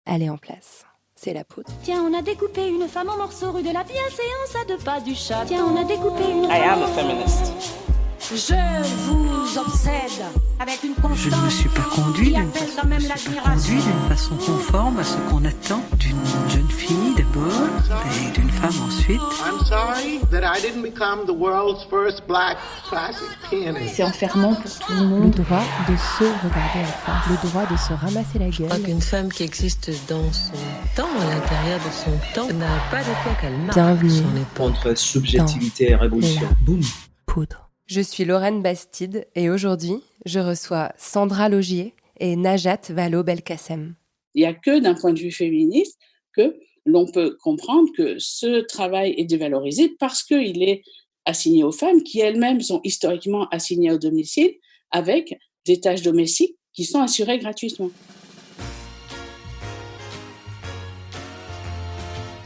elle est en place. C'est la poudre. Tiens, on a découpé une femme en morceaux rue de la Bienséance à 2 pas du chat. Tiens, on a découpé une I am a feminist. Je vous obsède avec une constance. Je ne me suis pas conduit d'une façon conforme à ce qu'on attend d'une jeune fille d'abord et d'une femme ensuite. I'm sorry that I didn't become the world's first black classic pianist. C'est enfermant pour tout le monde. Le droit de se regarder en face, le droit de se ramasser la Je crois gueule. qu'une femme qui existe dans son temps, à l'intérieur de son temps, n'a pas de quoi qu'elle marque Bienvenue son épaule. Entre subjectivité et révolution. Boum. Poudre. Je suis Lorraine Bastide et aujourd'hui, je reçois Sandra Laugier et Najat Vallaud-Belkacem. Il n'y a que d'un point de vue féministe que l'on peut comprendre que ce travail est dévalorisé parce qu'il est assigné aux femmes qui elles-mêmes sont historiquement assignées au domicile avec des tâches domestiques qui sont assurées gratuitement.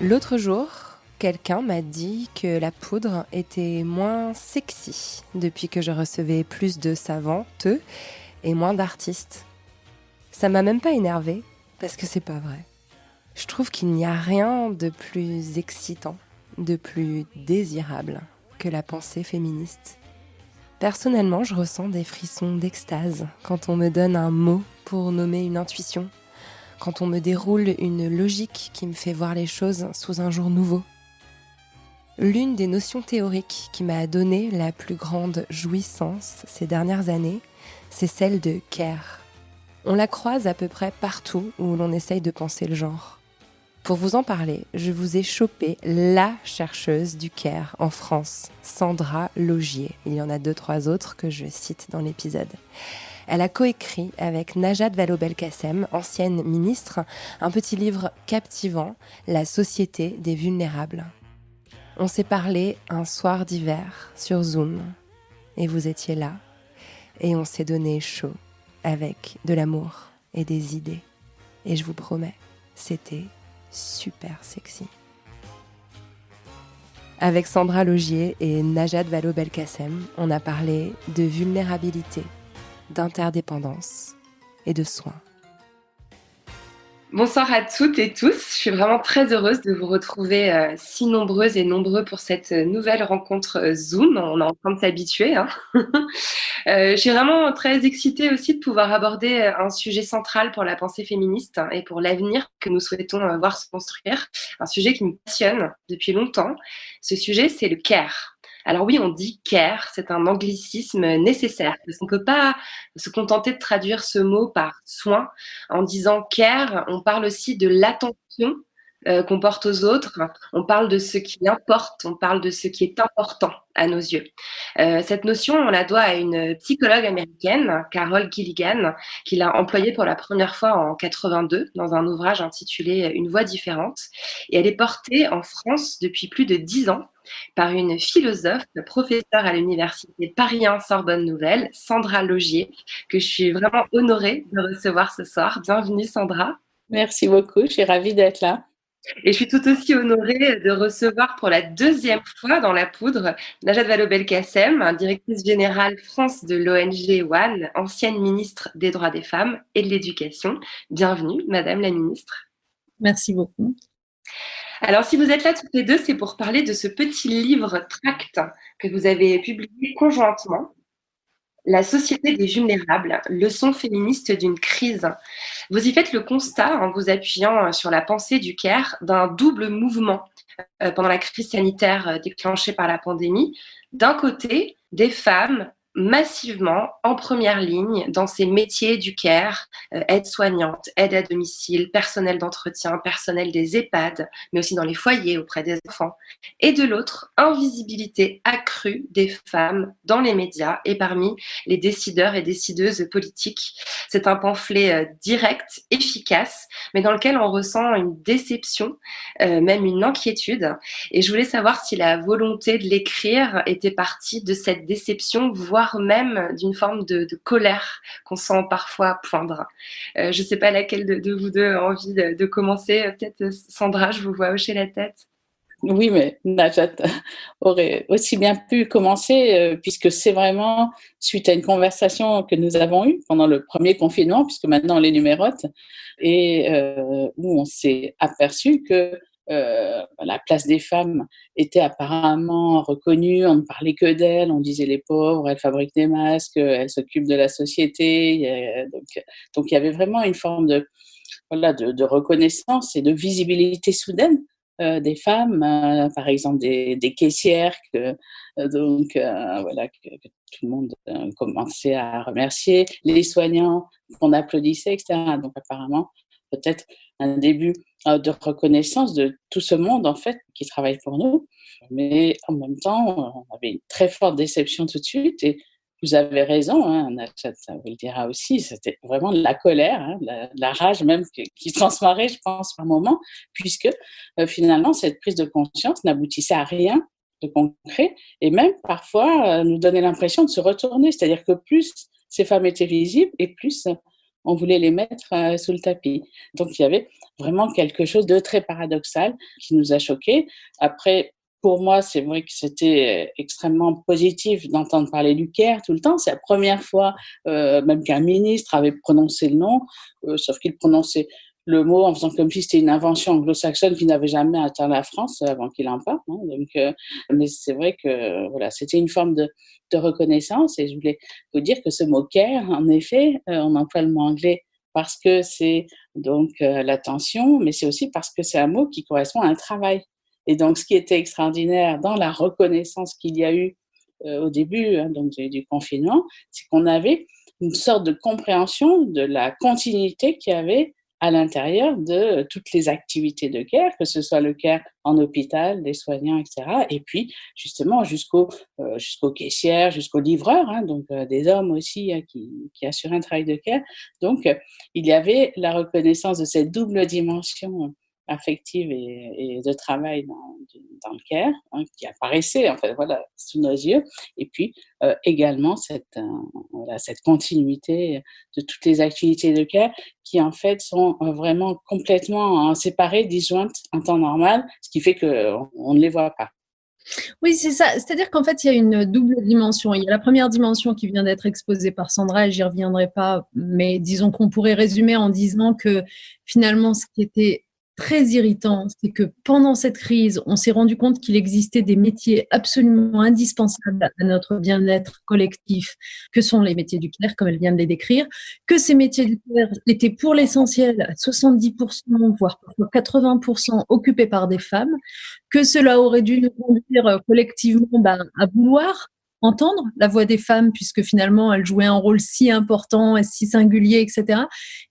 L'autre jour, quelqu'un m'a dit que la poudre était moins sexy depuis que je recevais plus de savantes et moins d'artistes. Ça m'a même pas énervée, parce que c'est pas vrai. Je trouve qu'il n'y a rien de plus excitant, de plus désirable que la pensée féministe. Personnellement, je ressens des frissons d'extase quand on me donne un mot pour nommer une intuition, quand on me déroule une logique qui me fait voir les choses sous un jour nouveau. L'une des notions théoriques qui m'a donné la plus grande jouissance ces dernières années, c'est celle de care. On la croise à peu près partout où l'on essaye de penser le genre. Pour vous en parler, je vous ai chopé la chercheuse du care en France, Sandra Laugier. Il y en a 2-3 autres que je cite dans l'épisode. Elle a coécrit avec Najat Vallaud-Belkacem, ancienne ministre, un petit livre captivant, La société des vulnérables. On s'est parlé un soir d'hiver sur Zoom, et vous étiez là, et on s'est donné chaud avec de l'amour et des idées. Et je vous promets, c'était super sexy. Avec Sandra Laugier et Najat Vallaud-Belkacem, on a parlé de vulnérabilité, d'interdépendance et de soins. Bonsoir à toutes et tous, je suis vraiment très heureuse de vous retrouver si nombreuses et nombreux pour cette nouvelle rencontre Zoom. On est en train de s'habituer. Je suis vraiment très excitée aussi de pouvoir aborder un sujet central pour la pensée féministe et pour l'avenir que nous souhaitons voir se construire. Un sujet qui me passionne depuis longtemps. Ce sujet, c'est le care. Alors oui, on dit care, c'est un anglicisme nécessaire, parce qu'on ne peut pas se contenter de traduire ce mot par soin. En disant care, on parle aussi de l'attention qu'on porte aux autres, on parle de ce qui importe, on parle de ce qui est important à nos yeux. Cette notion, on la doit à une psychologue américaine, Carol Gilligan, qui l'a employée pour la première fois en 82 dans un ouvrage intitulé Une voix différente. Et elle est portée en France depuis plus de 10 ans par une philosophe, professeure à l'université Paris 1 Sorbonne Nouvelle, Sandra Laugier, que je suis vraiment honorée de recevoir ce soir. Bienvenue Sandra. Merci beaucoup, je suis ravie d'être là. Et je suis tout aussi honorée de recevoir pour la 2e fois dans la poudre Najat Vallaud-Belkacem, directrice générale France de l'ONG ONE, ancienne ministre des droits des femmes et de l'éducation. Bienvenue, Madame la ministre. Merci beaucoup. Alors, si vous êtes là toutes les deux, c'est pour parler de ce petit livre tract que vous avez publié conjointement, La société des vulnérables, leçon féministe d'une crise. Vous y faites le constat, en vous appuyant sur la pensée du care, d'un double mouvement pendant la crise sanitaire déclenchée par la pandémie. D'un côté, des femmes massivement en première ligne dans ces métiers du care, aide-soignante, aide à domicile, personnel d'entretien, personnel des EHPAD, mais aussi dans les foyers auprès des enfants. Et de l'autre, invisibilité accrue des femmes dans les médias et parmi les décideurs et décideuses politiques. C'est un pamphlet direct, efficace, mais dans lequel on ressent une déception, même une inquiétude. Et je voulais savoir si la volonté de l'écrire était partie de cette déception, voire même d'une forme de colère qu'on sent parfois poindre. Je ne sais pas laquelle de vous deux a envie de commencer. Peut-être Sandra, je vous vois hocher la tête. Oui, mais Najat aurait aussi bien pu commencer, puisque c'est vraiment suite à une conversation que nous avons eue pendant le premier confinement, puisque maintenant on les numérote, et où on s'est aperçu que la place des femmes était apparemment reconnue, on ne parlait que d'elles, on disait les pauvres, elles fabriquent des masques, elles s'occupent de la société, donc il y avait vraiment une forme de reconnaissance et de visibilité soudaine des femmes, par exemple des caissières que tout le monde commençait à remercier, les soignants qu'on applaudissait, etc. Donc apparemment, peut-être un début de reconnaissance de tout ce monde en fait qui travaille pour nous. Mais en même temps, on avait une très forte déception tout de suite et vous avez raison, hein, Najat, ça vous le dira aussi, c'était vraiment de la colère, hein, la rage même qui transparaît, je pense, par moments, puisque finalement, cette prise de conscience n'aboutissait à rien de concret et même parfois nous donnait l'impression de se retourner, c'est-à-dire que plus ces femmes étaient visibles et plus on voulait les mettre sous le tapis. Donc il y avait vraiment quelque chose de très paradoxal qui nous a choqués. Après, pour moi, c'est vrai que c'était extrêmement positif d'entendre parler du CARE tout le temps. C'est la première fois même qu'un ministre avait prononcé le nom, sauf qu'il prononçait le mot en faisant comme si c'était une invention anglo-saxonne qui n'avait jamais atteint la France avant qu'il en parle. Hein. Donc, mais c'est vrai que voilà, c'était une forme de reconnaissance et je voulais vous dire que ce mot CARE, en effet, on emploie le mot anglais parce que c'est donc l'attention, mais c'est aussi parce que c'est un mot qui correspond à un travail. Et donc, ce qui était extraordinaire dans la reconnaissance qu'il y a eu au début donc du confinement, c'est qu'on avait une sorte de compréhension de la continuité qu'il y avait à l'intérieur de toutes les activités de care, que ce soit le care en hôpital, les soignants, etc. Et puis, justement, jusqu'aux caissières, jusqu'aux livreurs, hein, donc des hommes aussi qui assuraient un travail de care. Donc, il y avait la reconnaissance de cette double dimension affective et de travail dans le care, hein, qui apparaissait en fait, voilà, sous nos yeux, et puis également cette continuité de toutes les activités de care qui en fait sont vraiment complètement séparées, disjointes en temps normal, ce qui fait qu'on ne les voit pas. Oui, c'est ça. C'est-à-dire qu'en fait, il y a une double dimension. Il y a la première dimension qui vient d'être exposée par Sandra, et j'y reviendrai pas, mais disons qu'on pourrait résumer en disant que finalement, ce qui était très irritant, c'est que pendant cette crise, on s'est rendu compte qu'il existait des métiers absolument indispensables à notre bien-être collectif, que sont les métiers du care, comme elle vient de les décrire, que ces métiers du care étaient pour l'essentiel à 70%, voire 80% occupés par des femmes, que cela aurait dû nous conduire collectivement à vouloir entendre la voix des femmes, puisque finalement elles jouaient un rôle si important et si singulier, etc.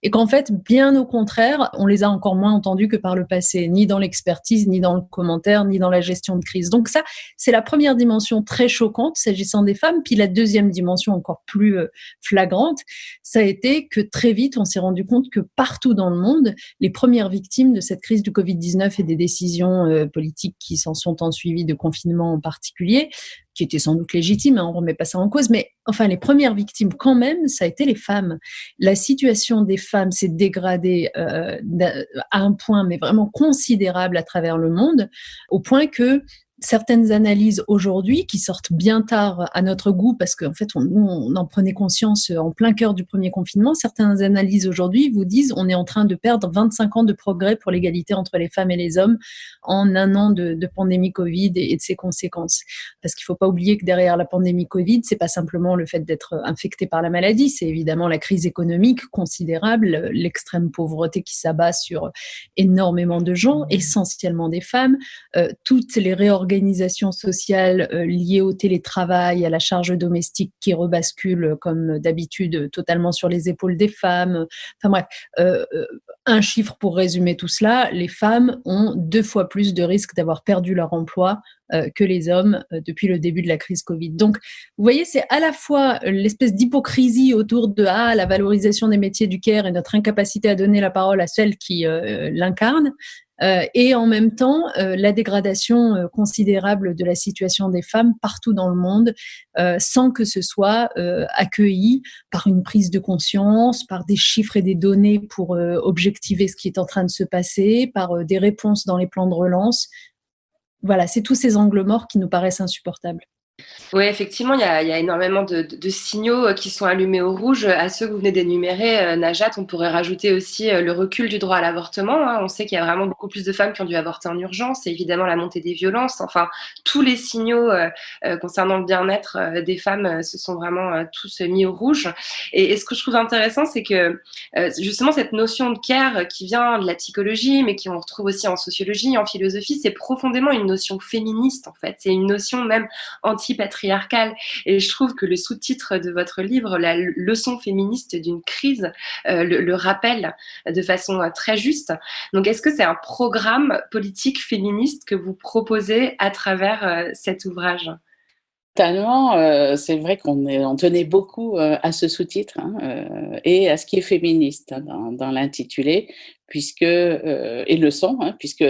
Et qu'en fait, bien au contraire, on les a encore moins entendues que par le passé, ni dans l'expertise, ni dans le commentaire, ni dans la gestion de crise. Donc ça, c'est la première dimension très choquante s'agissant des femmes. Puis la deuxième dimension encore plus flagrante, ça a été que très vite, on s'est rendu compte que partout dans le monde, les premières victimes de cette crise du Covid-19 et des décisions politiques qui s'en sont ensuivies, de confinement en particulier, qui étaient sans doute légitimes, hein, on ne remet pas ça en cause, mais enfin les premières victimes quand même, ça a été les femmes. La situation des femmes s'est dégradée à un point mais vraiment considérable à travers le monde, au point que certaines analyses aujourd'hui, qui sortent bien tard à notre goût, parce qu'en fait, on en prenait conscience en plein cœur du premier confinement, certaines analyses aujourd'hui vous disent on est en train de perdre 25 ans de progrès pour l'égalité entre les femmes et les hommes en un an de pandémie Covid et de ses conséquences. Parce qu'il ne faut pas oublier que derrière la pandémie Covid, c'est pas simplement le fait d'être infecté par la maladie, c'est évidemment la crise économique considérable, l'extrême pauvreté qui s'abat sur énormément de gens, essentiellement des femmes, toutes les réorganisations sociales liées au télétravail, à la charge domestique qui rebascule comme d'habitude totalement sur les épaules des femmes. Enfin bref, un chiffre pour résumer tout cela, les femmes ont 2 fois plus de risques d'avoir perdu leur emploi que les hommes depuis le début de la crise Covid. Donc, vous voyez, c'est à la fois l'espèce d'hypocrisie autour de la valorisation des métiers du care et notre incapacité à donner la parole à celles qui l'incarnent, et en même temps la dégradation considérable de la situation des femmes partout dans le monde, sans que ce soit accueilli par une prise de conscience, par des chiffres et des données pour objectiver ce qui est en train de se passer, par des réponses dans les plans de relance. voilà, c'est tous ces angles morts qui nous paraissent insupportables. Oui, effectivement, il y a énormément de signaux qui sont allumés au rouge. À ceux que vous venez d'énumérer, Najat, on pourrait rajouter aussi le recul du droit à l'avortement. Hein. On sait qu'il y a vraiment beaucoup plus de femmes qui ont dû avorter en urgence, et évidemment la montée des violences. Enfin, tous les signaux concernant le bien-être des femmes se sont vraiment tous mis au rouge. Et ce que je trouve intéressant, c'est que justement cette notion de care qui vient de la psychologie, mais qu'on retrouve aussi en sociologie, en philosophie, c'est profondément une notion féministe en fait. C'est une notion même anti-patriarcale. Et je trouve que le sous-titre de votre livre, la leçon féministe d'une crise, le rappelle de façon très juste. Donc, est-ce que c'est un programme politique féministe que vous proposez à travers cet ouvrage ? Totalement, c'est vrai on tenait beaucoup à ce sous-titre et à ce qui est féministe dans l'intitulé, puisque et le son, puisque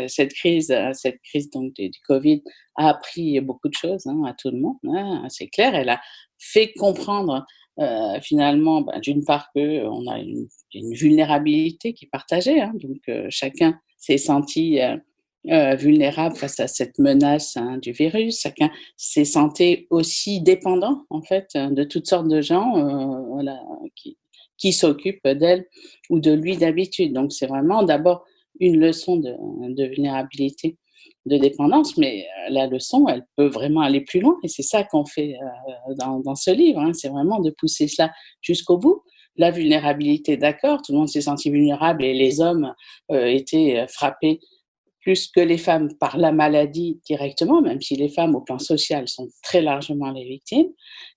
cette crise donc du Covid a appris beaucoup de choses à tout le monde, c'est clair. Elle a fait comprendre finalement, d'une part qu'on a une vulnérabilité qui est partagée, donc chacun s'est senti vulnérable face à cette menace du virus. Chacun s'est senti aussi dépendant, en fait, de toutes sortes de gens voilà, qui s'occupent d'elle ou de lui d'habitude. Donc, c'est vraiment d'abord une leçon de vulnérabilité, de dépendance, mais la leçon, elle peut vraiment aller plus loin. Et c'est ça qu'on fait dans ce livre. C'est vraiment de pousser cela jusqu'au bout. La vulnérabilité, d'accord, tout le monde s'est senti vulnérable et les hommes étaient frappés plus que les femmes par la maladie directement, même si les femmes au plan social sont très largement les victimes.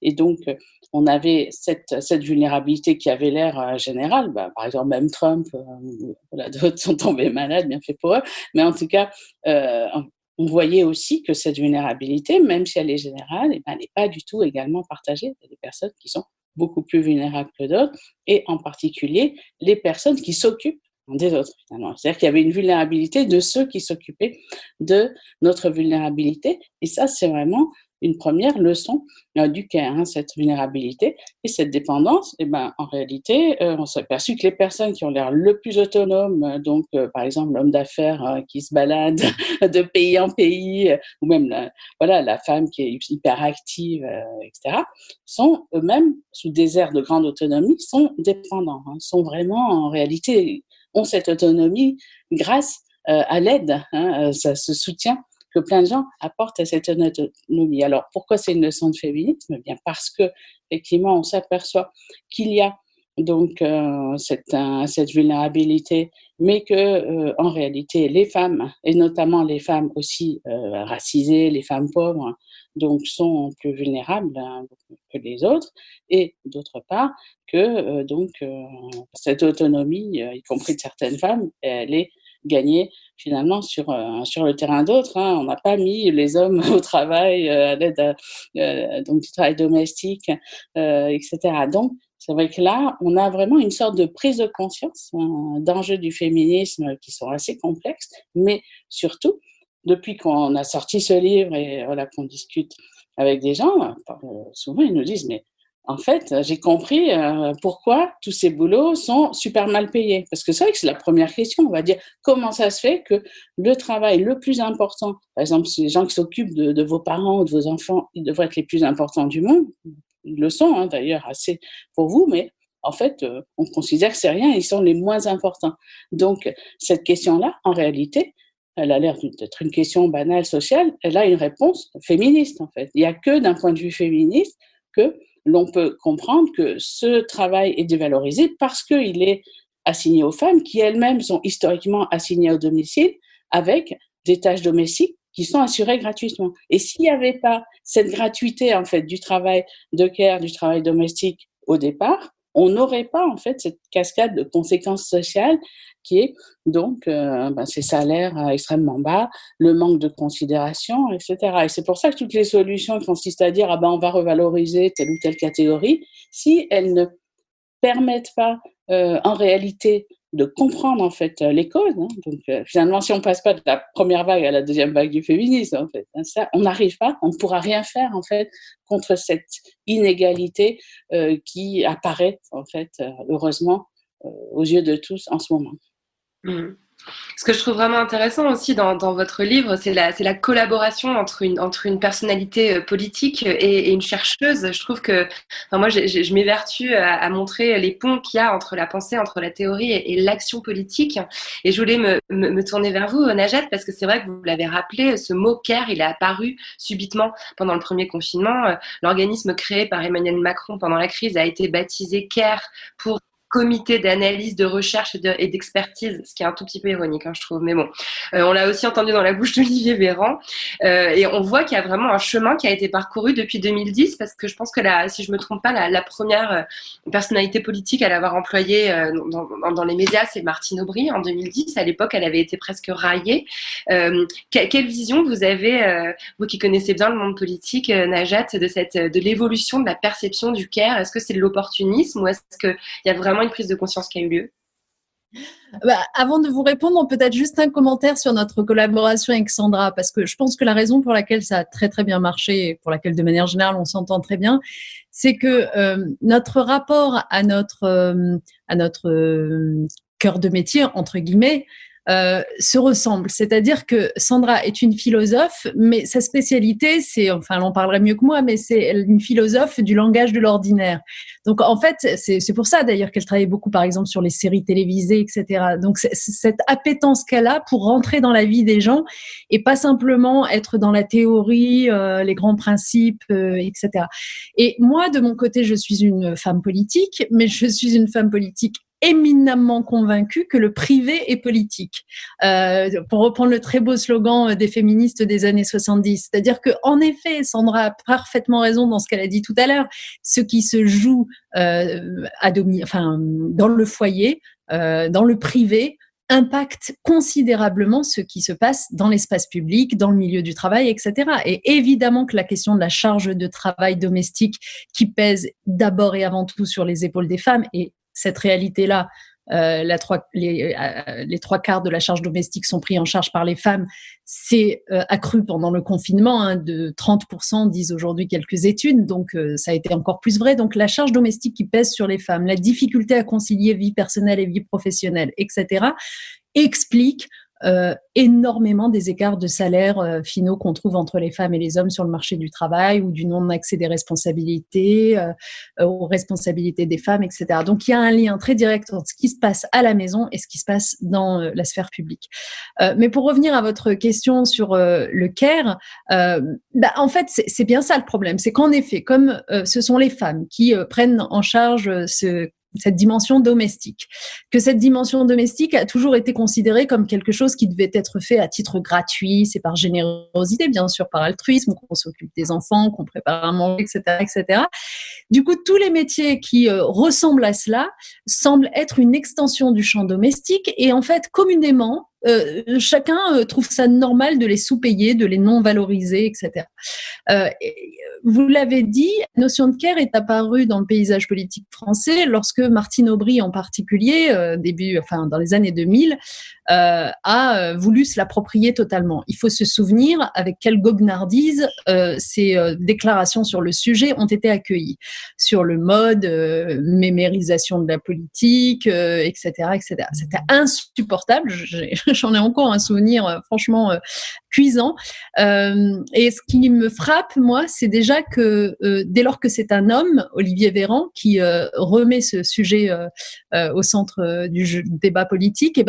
Et donc, on avait cette vulnérabilité qui avait l'air générale. Par exemple, même Trump, voilà, d'autres sont tombés malades, bien fait pour eux. Mais en tout cas, on voyait aussi que cette vulnérabilité, même si elle est générale, elle n'est pas du tout également partagée. Il y a des personnes qui sont beaucoup plus vulnérables que d'autres, et en particulier les personnes qui s'occupent des autres, finalement. C'est-à-dire qu'il y avait une vulnérabilité de ceux qui s'occupaient de notre vulnérabilité. Et ça, c'est vraiment une première leçon du care, cette vulnérabilité et cette dépendance. Et en réalité, on s'est aperçu que les personnes qui ont l'air le plus autonomes, donc par exemple l'homme d'affaires qui se balade de pays en pays, ou même la femme qui est hyper active, etc., sont eux-mêmes, sous des airs de grande autonomie, sont dépendants, sont vraiment en réalité ont cette autonomie grâce à l'aide, ce soutien que plein de gens apportent à cette autonomie. Alors, pourquoi c'est une leçon de féminisme ? Bien parce que, effectivement, on s'aperçoit qu'il y a donc cette vulnérabilité, mais que en réalité, les femmes, et notamment les femmes aussi racisées, les femmes pauvres, donc sont plus vulnérables que les autres, et d'autre part que cette autonomie, y compris de certaines femmes, elle est gagnée finalement sur le terrain d'autres. On n'a pas mis les hommes au travail, à l'aide donc du travail domestique, etc. Donc, c'est vrai que là, on a vraiment une sorte de prise de conscience d'enjeux du féminisme qui sont assez complexes, mais surtout, depuis qu'on a sorti ce livre et voilà, qu'on discute avec des gens, souvent ils nous disent « mais en fait, j'ai compris pourquoi tous ces boulots sont super mal payés. » Parce que c'est vrai que c'est la première question, on va dire comment ça se fait que le travail le plus important, par exemple, si les gens qui s'occupent de vos parents ou de vos enfants, ils devraient être les plus importants du monde, ils le sont d'ailleurs assez pour vous, mais en fait, on considère que c'est rien, ils sont les moins importants. Donc, cette question-là, en réalité, elle a l'air d'être une question banale, sociale, elle a une réponse féministe, en fait. Il n'y a que d'un point de vue féministe que l'on peut comprendre que ce travail est dévalorisé parce qu'il est assigné aux femmes qui elles-mêmes sont historiquement assignées au domicile avec des tâches domestiques qui sont assurées gratuitement. Et s'il n'y avait pas cette gratuité, en fait, du travail de care, du travail domestique au départ, on n'aurait pas, en fait, cette cascade de conséquences sociales qui est donc ces salaires extrêmement bas, le manque de considération, etc. Et c'est pour ça que toutes les solutions consistent à dire on va revaloriser telle ou telle catégorie, si elles ne permettent pas en réalité de comprendre en fait les causes. Donc finalement, si on passe pas de la première vague à la deuxième vague du féminisme, en fait, ça, on n'arrive pas, on ne pourra rien faire en fait contre cette inégalité qui apparaît en fait heureusement aux yeux de tous en ce moment. Ce que je trouve vraiment intéressant aussi dans votre livre, c'est la collaboration entre une personnalité politique et une chercheuse. Je trouve que, moi, je m'évertue à montrer les ponts qu'il y a entre la pensée, entre la théorie et l'action politique. Et je voulais me tourner vers vous, Najat, parce que c'est vrai que vous l'avez rappelé, ce mot care, il est apparu subitement pendant le premier confinement. L'organisme créé par Emmanuel Macron pendant la crise a été baptisé CARE pour comité d'analyse, de recherche et d'expertise, ce qui est un tout petit peu ironique, je trouve. Mais bon, on l'a aussi entendu dans la bouche d'Olivier Véran. Et on voit qu'il y a vraiment un chemin qui a été parcouru depuis 2010, parce que je pense que si je me trompe pas, la première personnalité politique à l'avoir employée dans les médias, c'est Martine Aubry en 2010. À l'époque, elle avait été presque raillée. Quelle vision vous avez, vous qui connaissez bien le monde politique, Najat, de l'évolution de la perception du care? Est-ce que c'est de l'opportunisme ou est-ce qu'il y a vraiment une prise de conscience qui a eu lieu? Avant de vous répondre, peut-être juste un commentaire sur notre collaboration avec Sandra, parce que je pense que la raison pour laquelle ça a très très bien marché et pour laquelle de manière générale on s'entend très bien, c'est que notre rapport à notre cœur de métier, entre guillemets, se ressemble. C'est-à-dire que Sandra est une philosophe, mais sa spécialité, elle en parlerait mieux que moi, mais c'est une philosophe du langage de l'ordinaire. Donc, en fait, c'est pour ça, d'ailleurs, qu'elle travaille beaucoup, par exemple, sur les séries télévisées, etc. Donc, c'est cette appétence qu'elle a pour rentrer dans la vie des gens et pas simplement être dans la théorie, les grands principes, etc. Et moi, de mon côté, je suis une femme politique, mais je suis une femme politique éminemment convaincue que le privé est politique. Pour reprendre le très beau slogan des féministes des années 70. C'est-à-dire que, en effet, Sandra a parfaitement raison dans ce qu'elle a dit tout à l'heure. Ce qui se joue dans le foyer, dans le privé, impacte considérablement ce qui se passe dans l'espace public, dans le milieu du travail, etc. Et évidemment que la question de la charge de travail domestique qui pèse d'abord et avant tout sur les épaules des femmes, et cette réalité-là, les 3/4 de la charge domestique sont pris en charge par les femmes, c'est accru pendant le confinement, de 30%, disent aujourd'hui quelques études, donc ça a été encore plus vrai. Donc la charge domestique qui pèse sur les femmes, la difficulté à concilier vie personnelle et vie professionnelle, etc., explique énormément des écarts de salaire finaux qu'on trouve entre les femmes et les hommes sur le marché du travail, ou du non-accès des responsabilités, aux responsabilités des femmes, etc. Donc, il y a un lien très direct entre ce qui se passe à la maison et ce qui se passe dans la sphère publique. Mais pour revenir à votre question sur le care, en fait, c'est bien ça le problème. C'est qu'en effet, comme ce sont les femmes qui prennent en charge cette dimension domestique, que cette dimension domestique a toujours été considérée comme quelque chose qui devait être fait à titre gratuit, c'est par générosité, bien sûr, par altruisme, qu'on s'occupe des enfants, qu'on prépare à manger, etc., etc. Du coup, tous les métiers qui ressemblent à cela semblent être une extension du champ domestique, et en fait, communément, chacun trouve ça normal de les sous-payer, de les non-valoriser, etc. Vous l'avez dit, la notion de care est apparue dans le paysage politique français lorsque Martine Aubry, en particulier, dans les années 2000, a voulu se l'approprier totalement. Il faut se souvenir avec quelle goguenardise ces déclarations sur le sujet ont été accueillies. Sur le mode mémérisation de la politique, etc., etc. C'était insupportable. J'en ai encore un souvenir franchement cuisant. Et ce qui me frappe, moi, c'est déjà que dès lors que c'est un homme, Olivier Véran, qui remet ce sujet au centre du débat politique,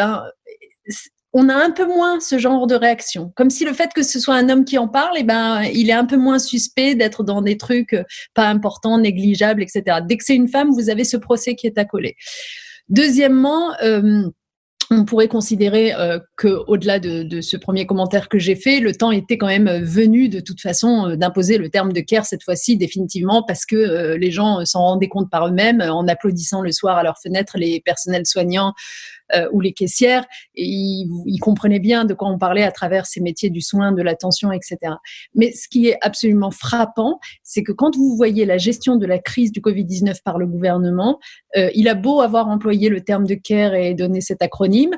on a un peu moins ce genre de réaction. Comme si le fait que ce soit un homme qui en parle, il est un peu moins suspect d'être dans des trucs pas importants, négligeables, etc. Dès que c'est une femme, vous avez ce procès qui est accolé. Deuxièmement, on pourrait considérer qu'au-delà de ce premier commentaire que j'ai fait, le temps était quand même venu de toute façon d'imposer le terme de care cette fois-ci définitivement, parce que les gens s'en rendaient compte par eux-mêmes en applaudissant le soir à leur fenêtre les personnels soignants ou les caissières, et ils comprenaient bien de quoi on parlait à travers ces métiers du soin, de l'attention, etc. Mais ce qui est absolument frappant, c'est que quand vous voyez la gestion de la crise du Covid-19 par le gouvernement, il a beau avoir employé le terme de care et donné cet acronyme,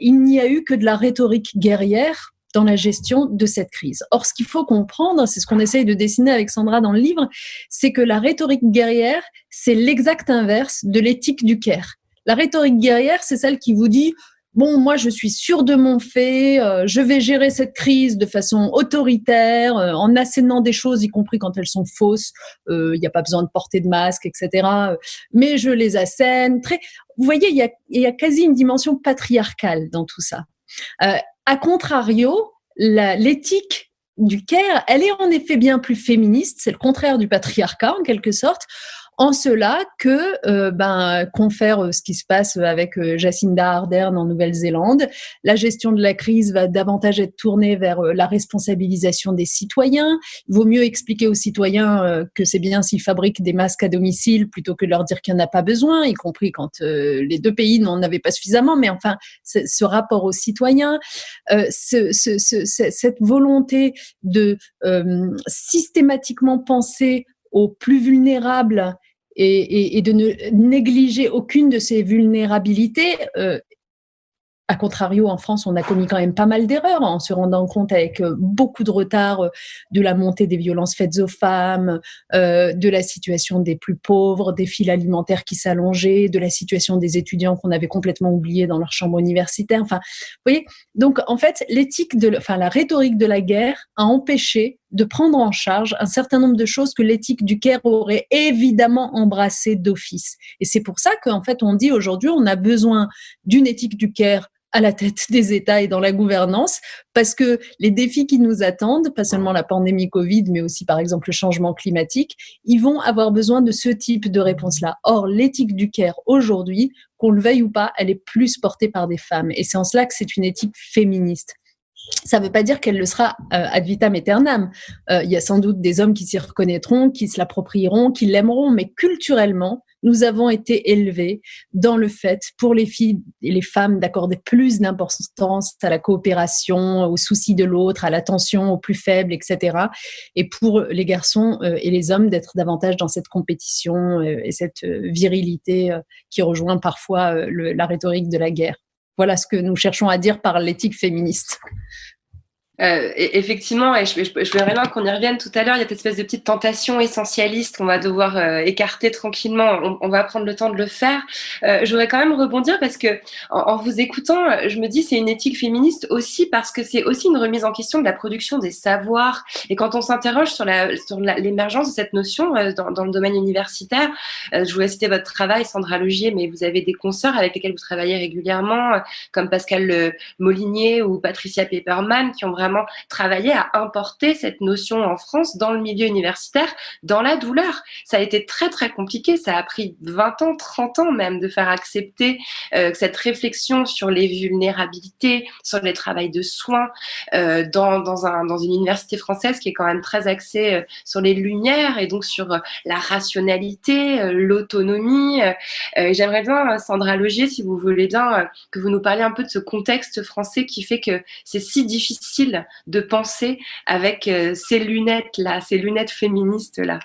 il n'y a eu que de la rhétorique guerrière dans la gestion de cette crise. Or, ce qu'il faut comprendre, c'est ce qu'on essaye de dessiner avec Sandra dans le livre, c'est que la rhétorique guerrière, c'est l'exact inverse de l'éthique du care. La rhétorique guerrière, c'est celle qui vous dit « bon, moi, je suis sûre de mon fait, je vais gérer cette crise de façon autoritaire, en assénant des choses, y compris quand elles sont fausses. Il n'y a pas besoin de porter de masque, etc. Mais je les assène. Vous voyez, il y a quasi une dimension patriarcale dans tout ça. À contrario, l'éthique du Caire, elle est en effet bien plus féministe. C'est le contraire du patriarcat, en quelque sorte. En cela que confère ce qui se passe avec Jacinda Ardern en Nouvelle-Zélande. La gestion de la crise va davantage être tournée vers la responsabilisation des citoyens. Il vaut mieux expliquer aux citoyens que c'est bien s'ils fabriquent des masques à domicile plutôt que de leur dire qu'il n'y en a pas besoin, y compris quand les deux pays n'en avaient pas suffisamment. Mais enfin, ce rapport aux citoyens, cette volonté de systématiquement penser aux plus vulnérables et de ne négliger aucune de ces vulnérabilités. A contrario, en France, on a commis quand même pas mal d'erreurs en se rendant compte avec beaucoup de retard de la montée des violences faites aux femmes, de la situation des plus pauvres, des files alimentaires qui s'allongeaient, de la situation des étudiants qu'on avait complètement oubliés dans leur chambre universitaire. Enfin, vous voyez, donc en fait, la rhétorique de la guerre a empêché de prendre en charge un certain nombre de choses que l'éthique du Caire aurait évidemment embrassées d'office. Et c'est pour ça qu'en fait, on dit aujourd'hui, on a besoin d'une éthique du Caire à la tête des États et dans la gouvernance, parce que les défis qui nous attendent, pas seulement la pandémie Covid, mais aussi par exemple le changement climatique, ils vont avoir besoin de ce type de réponse-là. Or, l'éthique du Caire aujourd'hui, qu'on le veuille ou pas, elle est plus portée par des femmes. Et c'est en cela que c'est une éthique féministe. Ça ne veut pas dire qu'elle le sera ad vitam aeternam. Il y a sans doute des hommes qui s'y reconnaîtront, qui se l'approprieront, qui l'aimeront, mais culturellement, nous avons été élevés dans le fait, pour les filles et les femmes, d'accorder plus d'importance à la coopération, aux soucis de l'autre, à l'attention aux plus faibles, etc. Et pour les garçons et les hommes, d'être davantage dans cette compétition et cette virilité qui rejoint parfois la rhétorique de la guerre. Voilà ce que nous cherchons à dire par l'éthique féministe. Effectivement, et je voudrais bien qu'on y revienne tout à l'heure, il y a cette espèce de petite tentation essentialiste qu'on va devoir écarter tranquillement, on va prendre le temps de le faire. Je voudrais quand même rebondir parce que en vous écoutant, je me dis c'est une éthique féministe aussi parce que c'est aussi une remise en question de la production des savoirs. Et quand on s'interroge sur l'émergence de cette notion dans le domaine universitaire, je voulais citer votre travail, Sandra Logier, mais vous avez des consoeurs avec lesquels vous travaillez régulièrement, comme Pascal Molinier ou Patricia Pepperman, qui ont vraiment travaillé à importer cette notion en France dans le milieu universitaire, dans la douleur. Ça a été très, très compliqué. Ça a pris 20 ans, 30 ans même de faire accepter cette réflexion sur les vulnérabilités, sur les travails de soins dans une université française qui est quand même très axée sur les lumières et donc sur la rationalité, l'autonomie. J'aimerais bien, Sandra Logier, si vous voulez bien, que vous nous parliez un peu de ce contexte français qui fait que c'est si difficile de penser avec ces lunettes-là, ces lunettes féministes-là.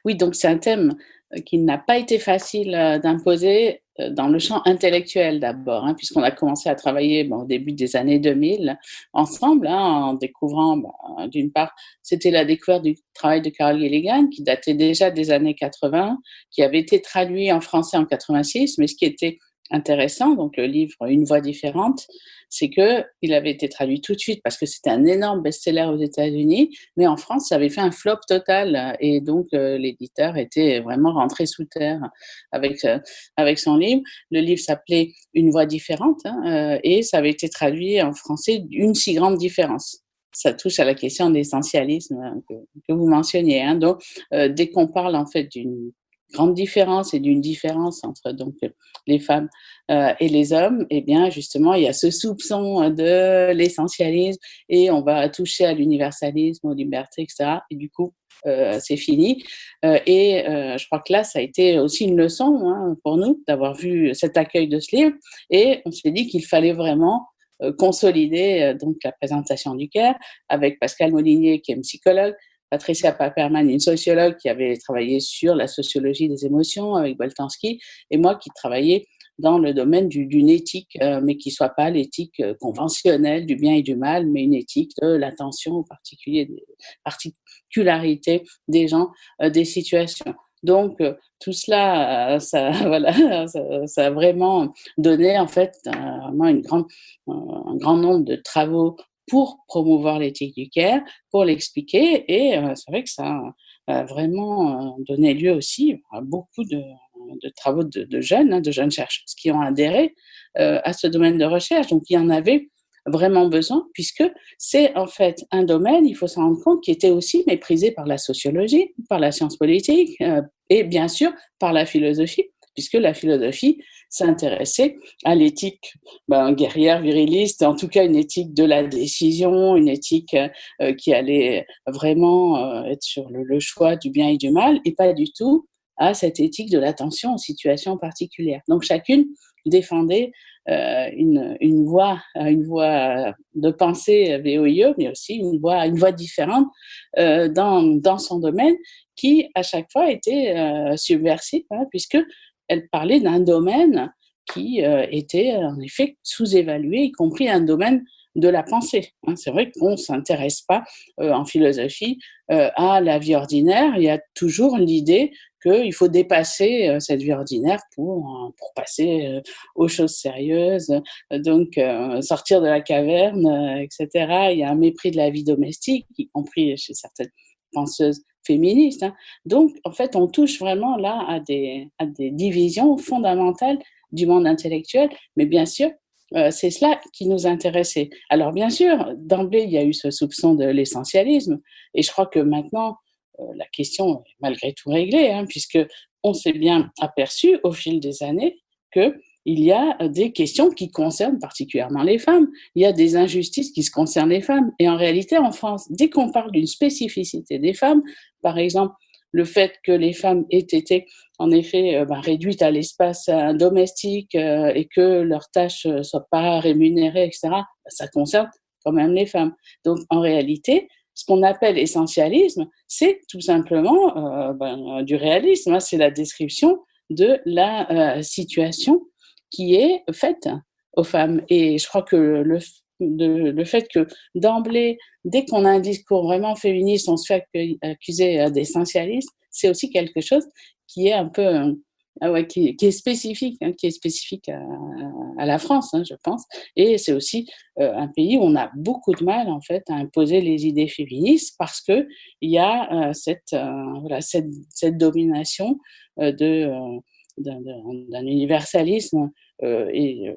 Oui, donc c'est un thème qui n'a pas été facile d'imposer dans le champ intellectuel d'abord, puisqu'on a commencé à travailler au début des années 2000 ensemble, en découvrant, d'une part, c'était la découverte du travail de Carol Gilligan, qui datait déjà des années 80, qui avait été traduit en français en 86, mais ce qui était intéressant, donc le livre Une voix différente, c'est qu'il avait été traduit tout de suite parce que c'était un énorme best-seller aux États-Unis, mais en France, ça avait fait un flop total et donc l'éditeur était vraiment rentré sous terre avec son livre. Le livre s'appelait Une voix différente et ça avait été traduit en français Une si grande différence. Ça touche à la question de l'essentialisme que vous mentionniez. Donc, dès qu'on parle en fait d'une grande différence et d'une différence entre donc les femmes et les hommes, eh bien justement il y a ce soupçon de l'essentialisme et on va toucher à l'universalisme, aux libertés, etc. Et du coup c'est fini. Je crois que là ça a été aussi une leçon pour nous d'avoir vu cet accueil de ce livre et on s'est dit qu'il fallait vraiment consolider donc la présentation du Caire avec Pascal Molinier qui est une psychologue, Patricia Pepperman, une sociologue qui avait travaillé sur la sociologie des émotions avec Boltanski, et moi qui travaillais dans le domaine d'une éthique, mais qui ne soit pas l'éthique conventionnelle du bien et du mal, mais une éthique de l'attention aux particularités des gens, des situations. Donc, tout cela, ça, voilà, ça a vraiment donné en fait vraiment un grand nombre de travaux pour promouvoir l'éthique du care, pour l'expliquer. Et c'est vrai que ça a vraiment donné lieu aussi à beaucoup de travaux de jeunes, de jeunes chercheurs qui ont adhéré à ce domaine de recherche. Donc, il y en avait vraiment besoin, puisque c'est en fait un domaine, il faut s'en rendre compte, qui était aussi méprisé par la sociologie, par la science politique et bien sûr par la philosophie, puisque la philosophie s'intéressait à l'éthique guerrière, viriliste, en tout cas une éthique de la décision, une éthique qui allait vraiment être sur le choix du bien et du mal, et pas du tout à cette éthique de l'attention aux situations particulières. Donc chacune défendait une voie de pensée VOIE, mais aussi une voie différente dans son domaine, qui à chaque fois était subversive, puisque elle parlait d'un domaine qui était en effet sous-évalué, y compris un domaine de la pensée. C'est vrai qu'on ne s'intéresse pas en philosophie à la vie ordinaire. Il y a toujours l'idée qu'il faut dépasser cette vie ordinaire pour passer aux choses sérieuses, donc sortir de la caverne, etc. Il y a un mépris de la vie domestique, y compris chez certaines penseuses féministes. Donc, en fait, on touche vraiment là à des divisions fondamentales du monde intellectuel, mais bien sûr, c'est cela qui nous intéressait. Alors, bien sûr, d'emblée, il y a eu ce soupçon de l'essentialisme, et je crois que maintenant, la question est malgré tout réglée, puisqu'on s'est bien aperçu au fil des années qu'il y a des questions qui concernent particulièrement les femmes. Il y a des injustices qui se concernent les femmes. Et en réalité, en France, dès qu'on parle d'une spécificité des femmes, par exemple, le fait que les femmes aient été en effet réduites à l'espace domestique et que leurs tâches ne soient pas rémunérées, etc., ça concerne quand même les femmes. Donc, en réalité, ce qu'on appelle essentialisme, c'est tout simplement du réalisme. C'est la description de la situation qui est faite aux femmes. Et je crois que le fait que d'emblée, dès qu'on a un discours vraiment féministe, on se fait accuser d'essentialiste, c'est aussi quelque chose qui est un peu qui est spécifique, à la France, je pense. Et c'est aussi un pays où on a beaucoup de mal en fait à imposer les idées féministes, parce que il y a cette domination d'un universalisme dont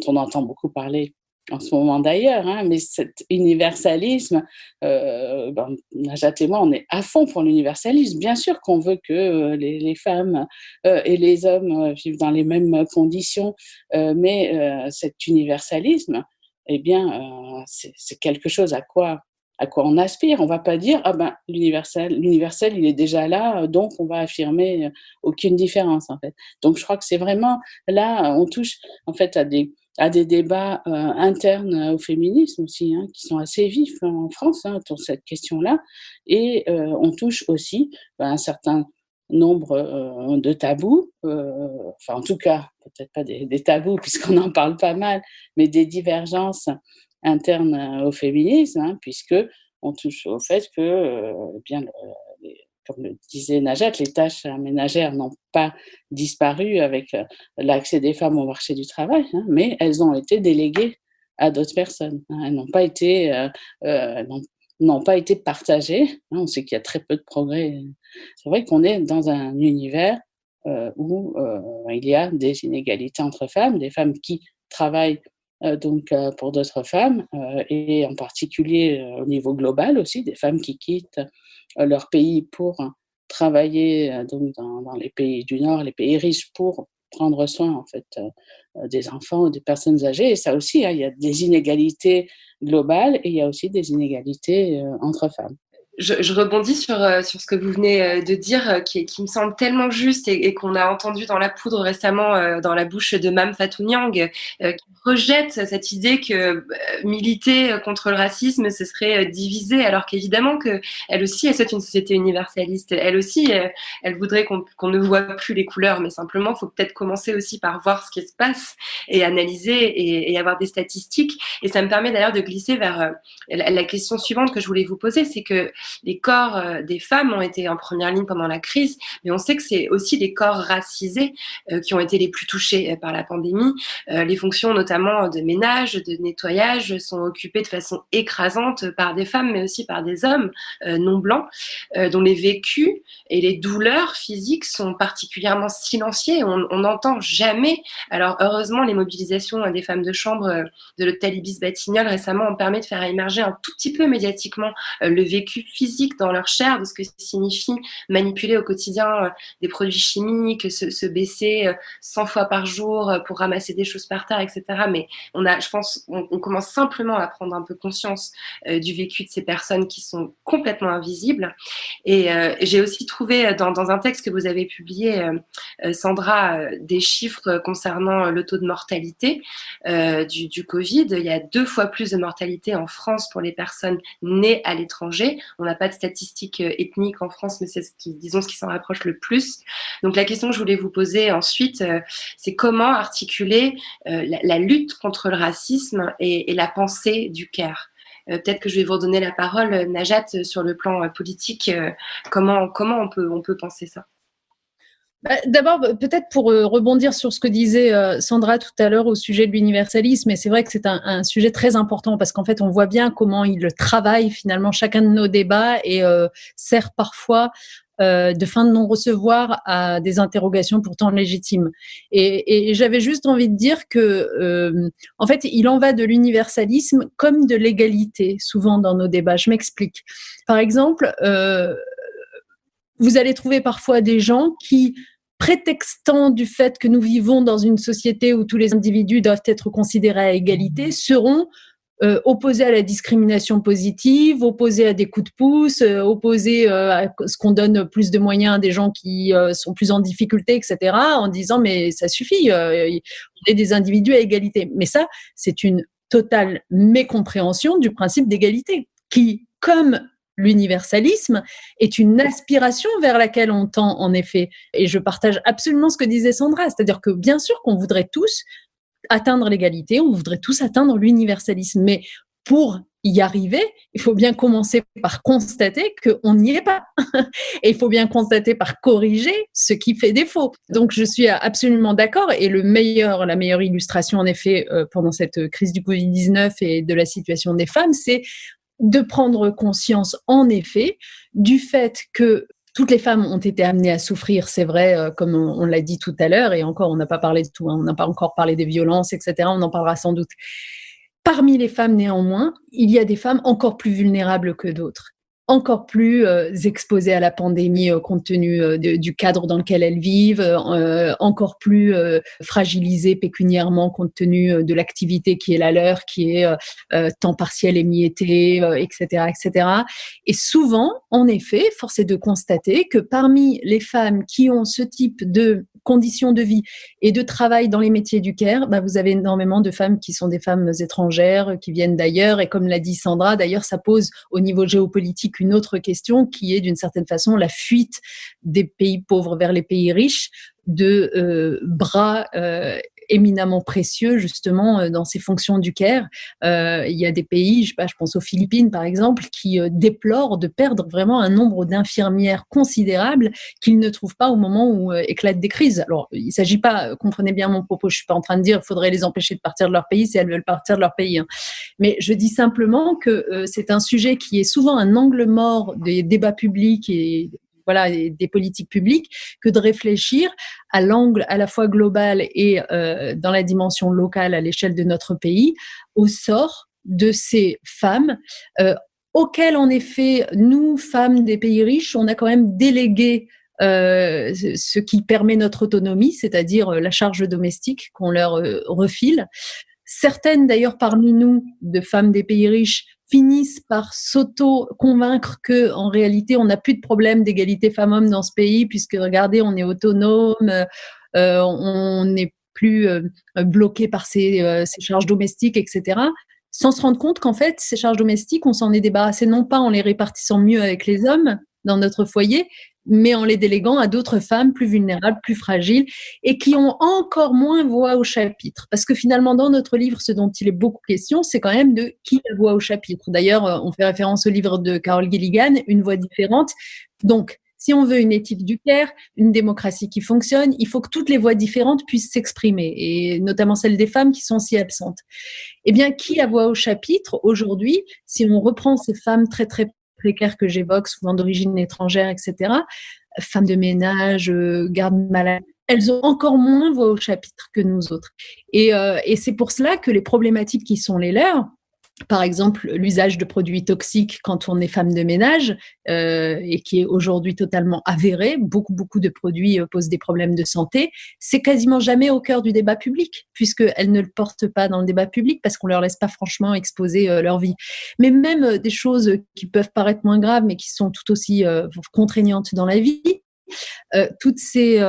on entend beaucoup parler en ce moment d'ailleurs, mais cet universalisme, Najat et moi, on est à fond pour l'universalisme. Bien sûr qu'on veut que les femmes et les hommes vivent dans les mêmes conditions, mais cet universalisme, eh bien, c'est quelque chose à quoi on aspire. On ne va pas dire l'universel, il est déjà là, donc on va affirmer aucune différence en fait. Donc je crois que c'est vraiment là, on touche en fait à des débats internes au féminisme aussi, qui sont assez vifs en France autour de cette question-là. Et on touche aussi un certain nombre de tabous, en tout cas, peut-être pas des tabous puisqu'on en parle pas mal, mais des divergences internes au féminisme, puisque on touche au fait que, comme le disait Najat, les tâches ménagères n'ont pas disparu avec l'accès des femmes au marché du travail, mais elles ont été déléguées à d'autres personnes. Elles n'ont pas été partagées. On sait qu'il y a très peu de progrès. C'est vrai qu'on est dans un univers où il y a des inégalités entre femmes, des femmes qui travaillent pour d'autres femmes, et en particulier au niveau global aussi, des femmes qui quittent leur pays pour travailler dans les pays du Nord, les pays riches, pour prendre soin en fait des enfants ou des personnes âgées. Et ça aussi, il y a des inégalités globales et il y a aussi des inégalités entre femmes. Je rebondis sur ce que vous venez de dire, qui me semble tellement juste et qu'on a entendu dans La Poudre récemment dans la bouche de Mame Fatou Niang, qui rejette cette idée que militer contre le racisme, ce serait diviser, alors qu'évidemment qu'elle aussi, elle souhaite une société universaliste. Elle aussi, elle voudrait qu'on ne voit plus les couleurs, mais simplement, il faut peut-être commencer aussi par voir ce qui se passe et analyser et avoir des statistiques. Et ça me permet d'ailleurs de glisser vers la question suivante que je voulais vous poser, c'est que les corps des femmes ont été en première ligne pendant la crise, mais on sait que c'est aussi les corps racisés qui ont été les plus touchés par la pandémie. Les fonctions notamment de ménage, de nettoyage sont occupées de façon écrasante par des femmes, mais aussi par des hommes non blancs, dont les vécus et les douleurs physiques sont particulièrement silenciées. On n'entend jamais. Alors heureusement, les mobilisations des femmes de chambre de l'hôtel Ibis-Batignolles récemment ont permis de faire émerger un tout petit peu médiatiquement le vécu physique dans leur chair de ce que signifie manipuler au quotidien des produits chimiques, se baisser 100 fois par jour pour ramasser des choses par terre, etc. Mais je pense on commence simplement à prendre un peu conscience du vécu de ces personnes qui sont complètement invisibles. Et j'ai aussi trouvé dans un texte que vous avez publié, Sandra, des chiffres concernant le taux de mortalité du Covid. Il y a 2 fois plus de mortalité en France pour les personnes nées à l'étranger. On n'a pas de statistiques ethniques en France, mais c'est ce qui s'en rapproche le plus. Donc la question que je voulais vous poser ensuite, c'est comment articuler la lutte contre le racisme et la pensée du CARE. Peut-être que je vais vous redonner la parole, Najat, sur le plan politique. Comment on peut penser ça? D'abord, peut-être pour rebondir sur ce que disait Sandra tout à l'heure au sujet de l'universalisme, et c'est vrai que c'est un sujet très important parce qu'en fait, on voit bien comment il travaille finalement chacun de nos débats et sert parfois de fin de non-recevoir à des interrogations pourtant légitimes. Et j'avais juste envie de dire que, en fait, il en va de l'universalisme comme de l'égalité, souvent dans nos débats. Je m'explique. Par exemple, vous allez trouver parfois des gens qui, prétextant du fait que nous vivons dans une société où tous les individus doivent être considérés à égalité, seront opposés à la discrimination positive, opposés à des coups de pouce, opposés à ce qu'on donne plus de moyens à des gens qui sont plus en difficulté, etc., en disant mais ça suffit, on est des individus à égalité. Mais ça, c'est une totale mécompréhension du principe d'égalité, qui, comme l'universalisme, est une aspiration vers laquelle on tend en effet. Et je partage absolument ce que disait Sandra, c'est-à-dire que bien sûr qu'on voudrait tous atteindre l'égalité, on voudrait tous atteindre l'universalisme, mais pour y arriver, il faut bien commencer par constater qu'on n'y est pas. Et il faut bien constater par corriger ce qui fait défaut. Donc, je suis absolument d'accord. Et la meilleure illustration, en effet, pendant cette crise du Covid-19 et de la situation des femmes, c'est de prendre conscience, en effet, du fait que toutes les femmes ont été amenées à souffrir, c'est vrai, comme on l'a dit tout à l'heure, et encore, on n'a pas parlé de tout, on n'a pas encore parlé des violences, etc., on en parlera sans doute. Parmi les femmes, néanmoins, il y a des femmes encore plus vulnérables que d'autres, encore plus exposées à la pandémie compte tenu du cadre dans lequel elles vivent, encore plus fragilisées pécuniairement compte tenu de l'activité qui est la leur, qui est temps partiel émietté, etc., etc. Et souvent, en effet, force est de constater que parmi les femmes qui ont ce type de conditions de vie et de travail dans les métiers du care, vous avez énormément de femmes qui sont des femmes étrangères, qui viennent d'ailleurs, et comme l'a dit Sandra, d'ailleurs, ça pose au niveau géopolitique une autre question qui est d'une certaine façon la fuite des pays pauvres vers les pays riches de bras éminemment précieux justement dans ces fonctions du care. Il y a des pays, je pense aux Philippines par exemple, qui déplorent de perdre vraiment un nombre d'infirmières considérable qu'ils ne trouvent pas au moment où éclatent des crises. Alors, il ne s'agit pas, comprenez bien mon propos, je ne suis pas en train de dire qu'il faudrait les empêcher de partir de leur pays si elles veulent partir de leur pays. Mais je dis simplement que c'est un sujet qui est souvent un angle mort des débats publics et des politiques publiques, que de réfléchir à l'angle à la fois global et dans la dimension locale à l'échelle de notre pays, au sort de ces femmes auxquelles, en effet, nous, femmes des pays riches, on a quand même délégué ce qui permet notre autonomie, c'est-à-dire la charge domestique qu'on leur refile. Certaines, d'ailleurs, parmi nous, de femmes des pays riches, finissent par s'auto-convaincre que, en réalité, on n'a plus de problème d'égalité femmes-hommes dans ce pays, puisque, regardez, on est autonome, on n'est plus bloqué par ces charges domestiques, etc., sans se rendre compte qu'en fait, ces charges domestiques, on s'en est débarrassé non pas en les répartissant mieux avec les hommes dans notre foyer, mais en les déléguant à d'autres femmes plus vulnérables, plus fragiles, et qui ont encore moins voix au chapitre. Parce que finalement, dans notre livre, ce dont il est beaucoup question, c'est quand même de qui a voix au chapitre. D'ailleurs, on fait référence au livre de Carol Gilligan, Une voix différente. Donc, si on veut une éthique du care, une démocratie qui fonctionne, il faut que toutes les voix différentes puissent s'exprimer, et notamment celles des femmes qui sont si absentes. Eh bien, qui a voix au chapitre aujourd'hui, si on reprend ces femmes très, très précaires que j'évoque, souvent d'origine étrangère, etc., femmes de ménage, gardes malades, elles ont encore moins voix au chapitre que nous autres. Et c'est pour cela que les problématiques qui sont les leurs, par exemple, l'usage de produits toxiques quand on est femme de ménage, et qui est aujourd'hui totalement avéré, beaucoup de produits posent des problèmes de santé, c'est quasiment jamais au cœur du débat public, puisqu'elles ne le portent pas dans le débat public parce qu'on leur laisse pas franchement exposer leur vie. Mais même des choses qui peuvent paraître moins graves, mais qui sont tout aussi contraignantes dans la vie, toutes ces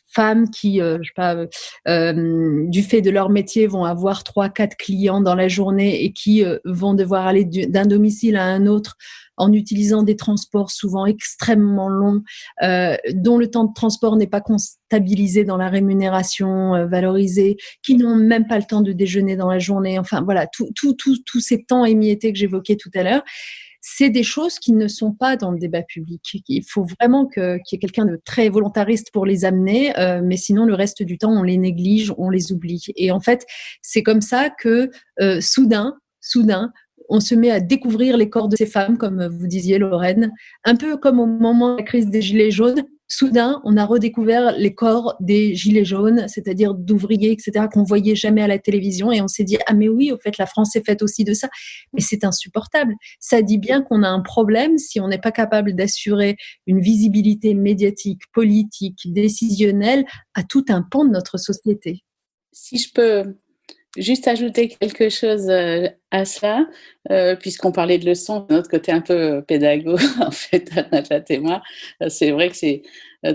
femmes qui, du fait de leur métier, vont avoir 3-4 clients dans la journée et qui vont devoir aller d'un domicile à un autre en utilisant des transports souvent extrêmement longs, dont le temps de transport n'est pas comptabilisé dans la rémunération valorisée, qui n'ont même pas le temps de déjeuner dans la journée. Enfin, voilà, tous ces temps émiettés que j'évoquais tout à l'heure. C'est des choses qui ne sont pas dans le débat public. Il faut vraiment qu'il y ait quelqu'un de très volontariste pour les amener, mais sinon, le reste du temps, on les néglige, on les oublie. Et en fait, c'est comme ça que soudain, on se met à découvrir les corps de ces femmes, comme vous disiez, Lorraine, un peu comme au moment de la crise des Gilets jaunes. Soudain, on a redécouvert les corps des gilets jaunes, c'est-à-dire d'ouvriers, etc., qu'on voyait jamais à la télévision, et on s'est dit « Ah mais oui, au fait, la France est faite aussi de ça ». Mais c'est insupportable. Ça dit bien qu'on a un problème si on n'est pas capable d'assurer une visibilité médiatique, politique, décisionnelle à tout un pan de notre société. Si je peux juste ajouter quelque chose à ça, puisqu'on parlait de leçons, de notre côté un peu pédago, en fait, Najat et moi, c'est vrai que c'est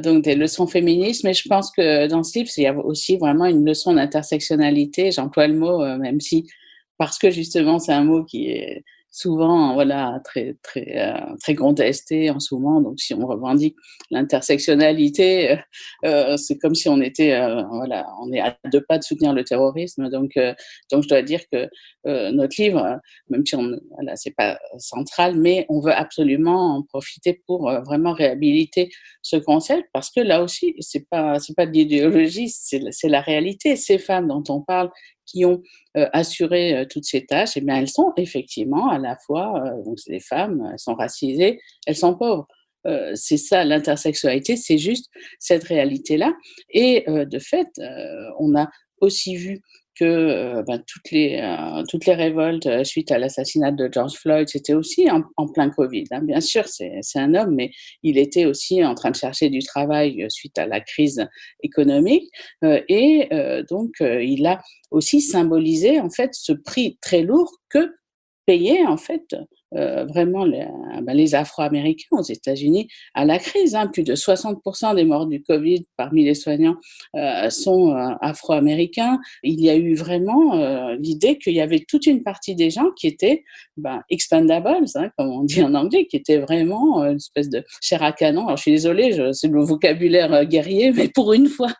donc des leçons féministes, mais je pense que dans ce livre, il y a aussi vraiment une leçon d'intersectionnalité. J'emploie le mot, même si, parce que justement, c'est un mot qui est souvent, voilà, très contesté en ce moment. Donc, si on revendique l'intersectionnalité, c'est comme si on était, voilà, on est à 2 pas de soutenir le terrorisme. Donc, je dois dire que notre livre, même si voilà, c'est pas central, mais on veut absolument en profiter pour vraiment réhabiliter ce concept, parce que là aussi, c'est pas de l'idéologie, c'est la réalité. Ces femmes dont on parle, qui ont assuré toutes ces tâches, eh bien, elles sont effectivement à la fois, donc c'est des femmes, elles sont racisées, elles sont pauvres. C'est ça, l'intersexualité, c'est juste cette réalité-là. Et de fait, on a aussi vu que toutes les révoltes suite à l'assassinat de George Floyd, c'était aussi en plein Covid. Hein. Bien sûr, c'est un homme, mais il était aussi en train de chercher du travail suite à la crise économique. Donc, il a aussi symbolisé en fait ce prix très lourd que payaient en fait vraiment les Afro-Américains aux États-Unis à la crise. Hein. Plus de 60% des morts du Covid parmi les soignants sont Afro-Américains. Il y a eu vraiment l'idée qu'il y avait toute une partie des gens qui étaient expendables, hein, comme on dit en anglais, qui étaient vraiment une espèce de chair à canon. Alors je suis désolée, c'est le vocabulaire guerrier, mais pour une fois,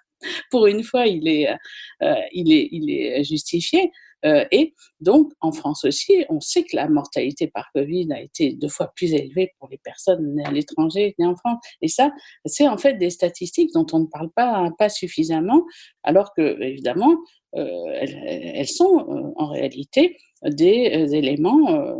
il est justifié. Et donc, en France aussi, on sait que la mortalité par Covid a été 2 fois plus élevée pour les personnes nées à l'étranger, nées en France. Et ça, c'est en fait des statistiques dont on ne parle pas suffisamment, alors que, évidemment, elles sont en réalité des éléments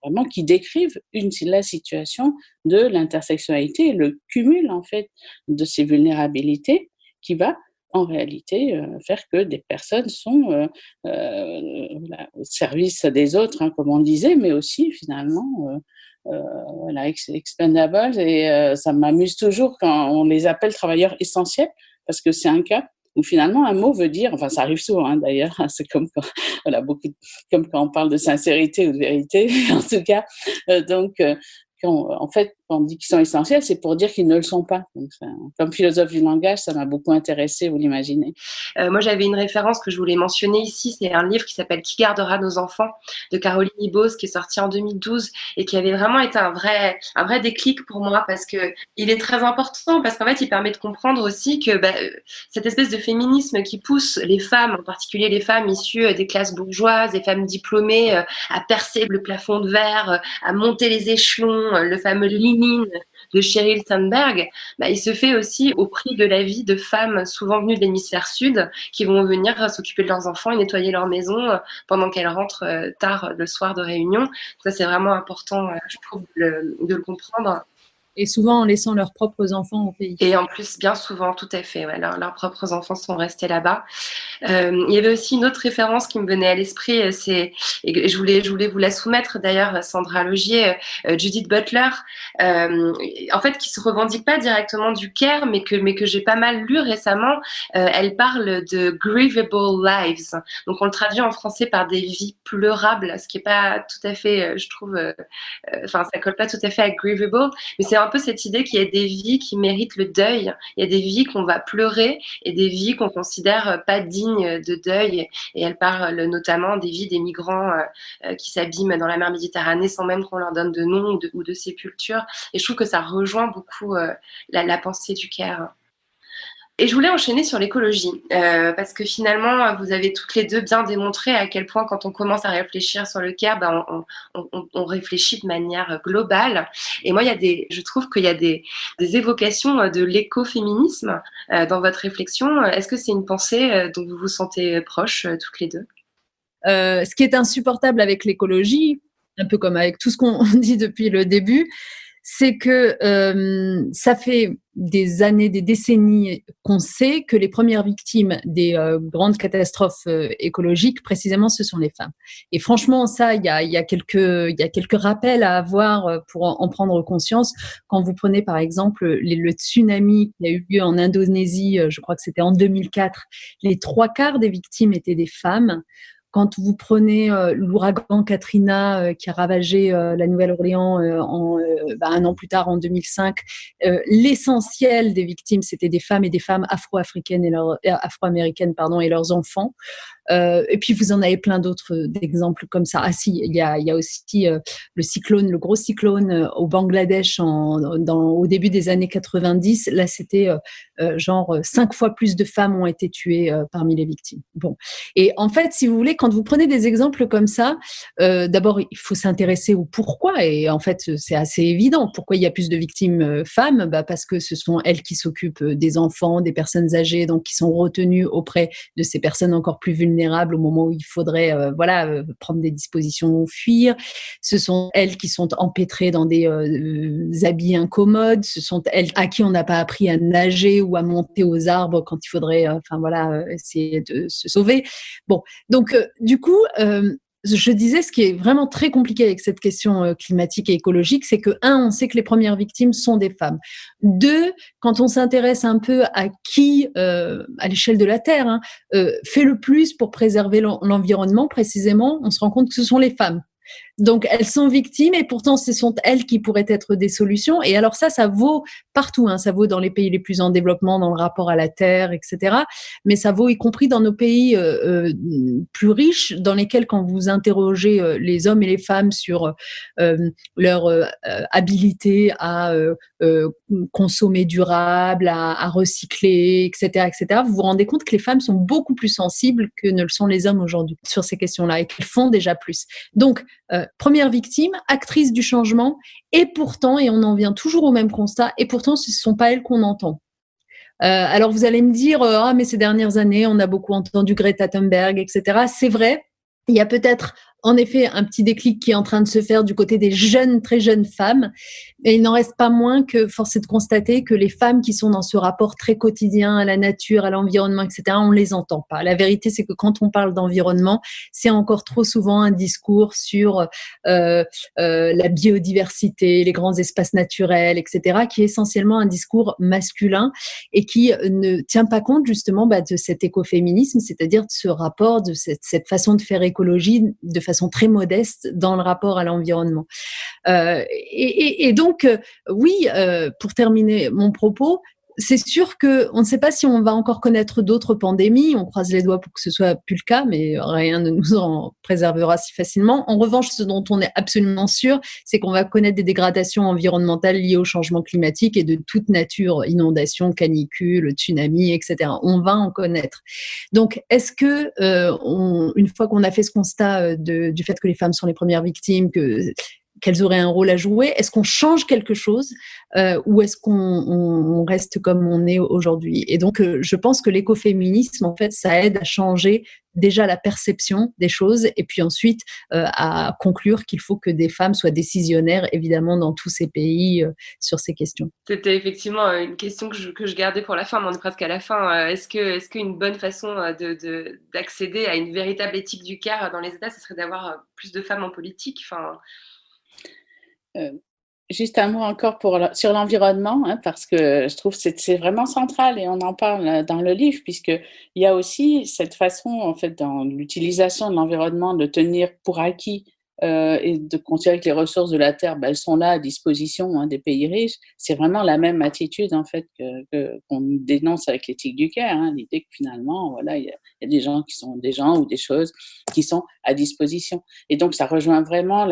vraiment qui décrivent la situation de l'intersexualité, le cumul, en fait, de ces vulnérabilités qui va en réalité faire que des personnes sont au service des autres, hein, comme on disait, mais aussi finalement expendables. Et ça m'amuse toujours quand on les appelle travailleurs essentiels, parce que c'est un cas où finalement un mot veut dire, enfin ça arrive souvent d'ailleurs, hein, c'est comme quand, comme quand on parle de sincérité ou de vérité, en tout cas. En fait, Quand on dit qu'ils sont essentiels, c'est pour dire qu'ils ne le sont pas. Donc, comme philosophe du langage, ça m'a beaucoup intéressée, vous l'imaginez. Moi, j'avais une référence que je voulais mentionner ici. C'est un livre qui s'appelle « Qui gardera nos enfants ?» de Caroline Ibos, qui est sorti en 2012 et qui avait vraiment été un vrai déclic pour moi parce que il est très important, parce qu'en fait, il permet de comprendre aussi que cette espèce de féminisme qui pousse les femmes, en particulier les femmes issues des classes bourgeoises, des femmes diplômées, à percer le plafond de verre, à monter les échelons, le fameux lean de Sheryl Sandberg, il se fait aussi au prix de la vie de femmes souvent venues de l'hémisphère sud qui vont venir s'occuper de leurs enfants et nettoyer leur maison pendant qu'elles rentrent tard le soir de réunion. Ça, c'est vraiment important, je trouve, de le comprendre. Et souvent en laissant leurs propres enfants au pays. Et en plus, bien souvent, tout à fait, ouais, leurs propres enfants sont restés là-bas. Il y avait aussi une autre référence qui me venait à l'esprit, et je voulais vous la soumettre d'ailleurs, Sandra Logier, Judith Butler, en fait, qui se revendique pas directement du care, mais que j'ai pas mal lu récemment. Elle parle de grievable lives. Donc on le traduit en français par des vies pleurables, ce qui est pas tout à fait, je trouve, ça colle pas tout à fait à grievable, mais c'est un peu cette idée qu'il y a des vies qui méritent le deuil. Il y a des vies qu'on va pleurer et des vies qu'on considère pas dignes de deuil. Et elle parle notamment des vies des migrants qui s'abîment dans la mer Méditerranée sans même qu'on leur donne de nom ou de sépulture. Et je trouve que ça rejoint beaucoup la pensée du care. Et je voulais enchaîner sur l'écologie, parce que finalement, vous avez toutes les deux bien démontré à quel point, quand on commence à réfléchir sur le care, on réfléchit de manière globale. Et moi, je trouve qu'il y a des évocations de l'écoféminisme dans votre réflexion. Est-ce que c'est une pensée dont vous vous sentez proches toutes les deux ? Ce qui est insupportable avec l'écologie, un peu comme avec tout ce qu'on dit depuis le début, c'est que ça fait des années, des décennies qu'on sait que les premières victimes des grandes catastrophes écologiques, précisément, ce sont les femmes. Et franchement, ça, il y a quelques rappels à avoir pour en prendre conscience. Quand vous prenez, par exemple, le tsunami qui a eu lieu en Indonésie, je crois que c'était en 2004, les 3/4 des victimes étaient des femmes. Quand vous prenez l'ouragan Katrina qui a ravagé la Nouvelle-Orléans un an plus tard, en 2005, l'essentiel des victimes, c'était des femmes et des femmes afro-américaines et leurs enfants. Et puis vous en avez plein d'autres d'exemples comme ça. Ah si, il y a aussi le gros cyclone au Bangladesh au début des années 90. Là, c'était 5 fois plus de femmes ont été tuées parmi les victimes. Bon, et en fait, si vous voulez, quand vous prenez des exemples comme ça, d'abord il faut s'intéresser au pourquoi. Et en fait, c'est assez évident. Pourquoi il y a plus de victimes femmes ? Parce que ce sont elles qui s'occupent des enfants, des personnes âgées, donc qui sont retenues auprès de ces personnes encore plus vulnérables au moment où il faudrait prendre des dispositions, fuir. Ce sont elles qui sont empêtrées dans des habits incommodes. Ce sont elles à qui on n'a pas appris à nager ou à monter aux arbres quand il faudrait essayer de se sauver. Bon, donc du coup, je disais, ce qui est vraiment très compliqué avec cette question climatique et écologique, c'est que, on sait que les premières victimes sont des femmes. 2, quand on s'intéresse un peu à qui, à l'échelle de la Terre, fait le plus pour préserver l'environnement, précisément, on se rend compte que ce sont les femmes. Donc, elles sont victimes et pourtant, ce sont elles qui pourraient être des solutions. Et alors ça vaut partout. Ça vaut dans les pays les plus en développement, dans le rapport à la terre, etc. Mais ça vaut y compris dans nos pays plus riches, dans lesquels, quand vous interrogez les hommes et les femmes sur leur habilité à consommer durable, à recycler, etc., vous vous rendez compte que les femmes sont beaucoup plus sensibles que ne le sont les hommes aujourd'hui sur ces questions-là et qu'elles font déjà plus. Donc, première victime, actrice du changement, et pourtant, et on en vient toujours au même constat, et pourtant ce ne sont pas elles qu'on entend. Alors vous allez me dire, mais ces dernières années, on a beaucoup entendu Greta Thunberg, etc. C'est vrai, il y a peut-être en effet un petit déclic qui est en train de se faire du côté des jeunes, très jeunes femmes, et il n'en reste pas moins que force est de constater que les femmes qui sont dans ce rapport très quotidien à la nature, à l'environnement, etc., on les entend pas. La vérité, c'est que quand on parle d'environnement, c'est encore trop souvent un discours sur la biodiversité, les grands espaces naturels, etc., qui est essentiellement un discours masculin et qui ne tient pas compte justement de cet écoféminisme, c'est-à-dire de ce rapport, de cette façon de faire écologie, de façon très modeste dans le rapport à l'environnement. Et donc, oui, pour terminer mon propos, c'est sûr qu'on ne sait pas si on va encore connaître d'autres pandémies. On croise les doigts pour que ce soit plus le cas, mais rien ne nous en préservera si facilement. En revanche, ce dont on est absolument sûr, c'est qu'on va connaître des dégradations environnementales liées au changement climatique et de toute nature, inondations, canicules, tsunamis, etc. On va en connaître. Donc, est-ce que, une fois qu'on a fait ce constat du fait que les femmes sont les premières victimes, qu'elles auraient un rôle à jouer, est-ce qu'on change quelque chose ou est-ce qu'on reste comme on est aujourd'hui? Et donc, je pense que l'écoféminisme, en fait, ça aide à changer déjà la perception des choses et puis ensuite à conclure qu'il faut que des femmes soient décisionnaires, évidemment, dans tous ces pays sur ces questions. C'était effectivement une question que je gardais pour la fin, mais on est presque à la fin. Est-ce qu'une bonne façon d'accéder à une véritable éthique du care dans les États, ce serait d'avoir plus de femmes en politique? Juste un mot encore sur l'environnement, parce que je trouve que c'est vraiment central et on en parle dans le livre, puisqu'il y a aussi cette façon, en fait, dans l'utilisation de l'environnement, de tenir pour acquis et de considérer que les ressources de la Terre, elles sont là à disposition des pays riches. C'est vraiment la même attitude, en fait, qu'on dénonce avec l'éthique du care, l'idée que finalement, voilà, il y a des gens ou des choses qui sont à disposition. Et donc, ça rejoint vraiment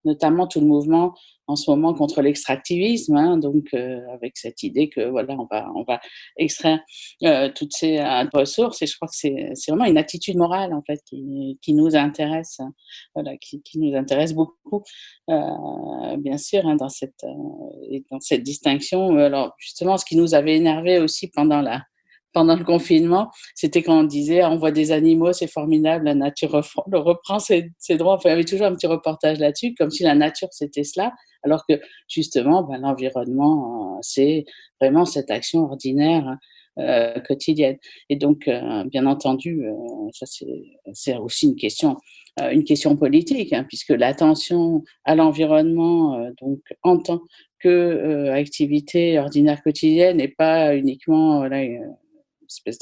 notamment tout le mouvement en ce moment contre l'extractivisme, donc avec cette idée que voilà, on va extraire toutes ces ressources, et je crois que c'est vraiment une attitude morale, en fait, qui nous intéresse, voilà, qui nous intéresse beaucoup, bien sûr, dans cette distinction. Alors justement, ce qui nous avait énervé aussi pendant le confinement, c'était quand on disait on voit des animaux, c'est formidable, la nature reprend ses droits. Enfin, il y avait toujours un petit reportage là-dessus, comme si la nature c'était cela, alors que justement l'environnement c'est vraiment cette action ordinaire quotidienne. Et donc bien entendu, ça c'est aussi une question politique, puisque l'attention à l'environnement donc en tant que activité ordinaire quotidienne et pas uniquement espèce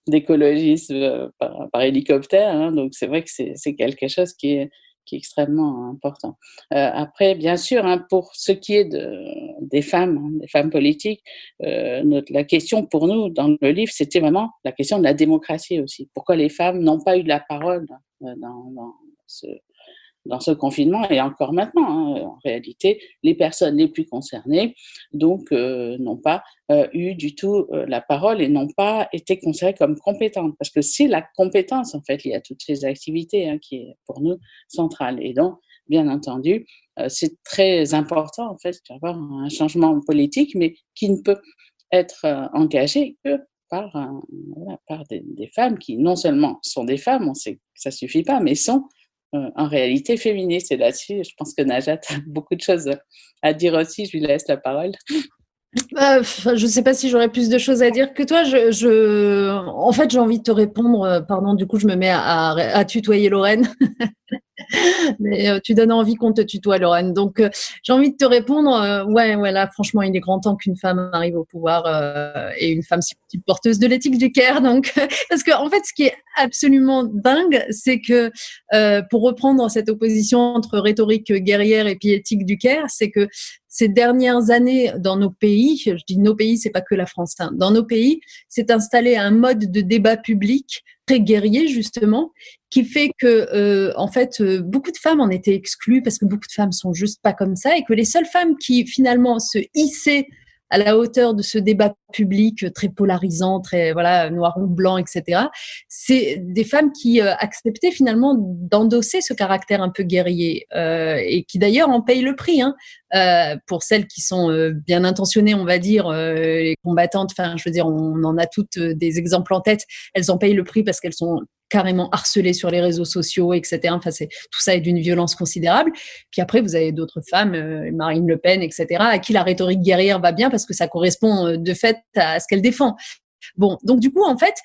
d'écologisme par hélicoptère, donc c'est vrai que c'est quelque chose qui est extrêmement important. Après, bien sûr, pour ce qui est des femmes politiques, la question pour nous dans le livre, c'était vraiment la question de la démocratie aussi. Pourquoi les femmes n'ont pas eu de la parole dans ce confinement, et encore maintenant, en réalité, les personnes les plus concernées donc n'ont pas eu du tout la parole et n'ont pas été considérées comme compétentes, parce que c'est la compétence, en fait, liée à toutes ces activités qui est pour nous centrale. Et donc, bien entendu, c'est très important, en fait, d'avoir un changement politique, mais qui ne peut être engagé que par des femmes qui non seulement sont des femmes, on sait que ça suffit pas, mais sont en réalité féministe. Et là-dessus, je pense que Najat a beaucoup de choses à dire aussi. Je lui laisse la parole. Je ne sais pas si j'aurais plus de choses à dire que toi. En fait, j'ai envie de te répondre. Pardon, du coup, je me mets à tutoyer Lorraine. Mais tu donnes envie qu'on te tutoie, Lorraine. Donc, j'ai envie de te répondre. Ouais, là, franchement, il est grand temps qu'une femme arrive au pouvoir et une femme porteuse de l'éthique du care. Donc, parce que en fait, ce qui est absolument dingue, c'est que pour reprendre cette opposition entre rhétorique guerrière et puis éthique du care, c'est que ces dernières années, dans nos pays, je dis nos pays, c'est pas que la France, dans nos pays, s'est installé un mode de débat public très guerrier, justement, qui fait que, en fait, beaucoup de femmes en étaient exclues parce que beaucoup de femmes sont juste pas comme ça, et que les seules femmes qui, finalement, se hissaient à la hauteur de ce débat public très polarisant, très noir ou blanc, etc. C'est des femmes qui acceptaient finalement d'endosser ce caractère un peu guerrier et qui d'ailleurs en payent le prix. Pour celles qui sont bien intentionnées, on va dire, les combattantes. Enfin, je veux dire, on en a toutes des exemples en tête. Elles en payent le prix parce qu'elles sont carrément harcelées sur les réseaux sociaux, etc. Enfin, tout ça est d'une violence considérable. Puis après, vous avez d'autres femmes, Marine Le Pen, etc., à qui la rhétorique guerrière va bien parce que ça correspond de fait à ce qu'elle défend. Bon, donc du coup, en fait,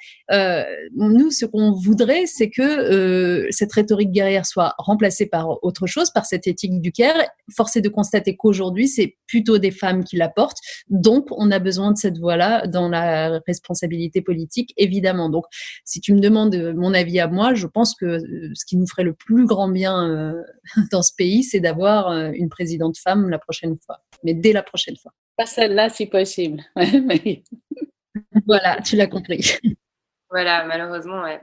nous, ce qu'on voudrait, c'est que cette rhétorique guerrière soit remplacée par autre chose, par cette éthique du Caire. Force est de constater qu'aujourd'hui, c'est plutôt des femmes qui la portent. Donc, on a besoin de cette voix-là dans la responsabilité politique, évidemment. Donc, si tu me demandes mon avis à moi, je pense que ce qui nous ferait le plus grand bien dans ce pays, c'est d'avoir une présidente femme la prochaine fois. Mais dès la prochaine fois. Pas celle-là, si possible. Mais... Voilà, tu l'as compris. Voilà, malheureusement, ouais.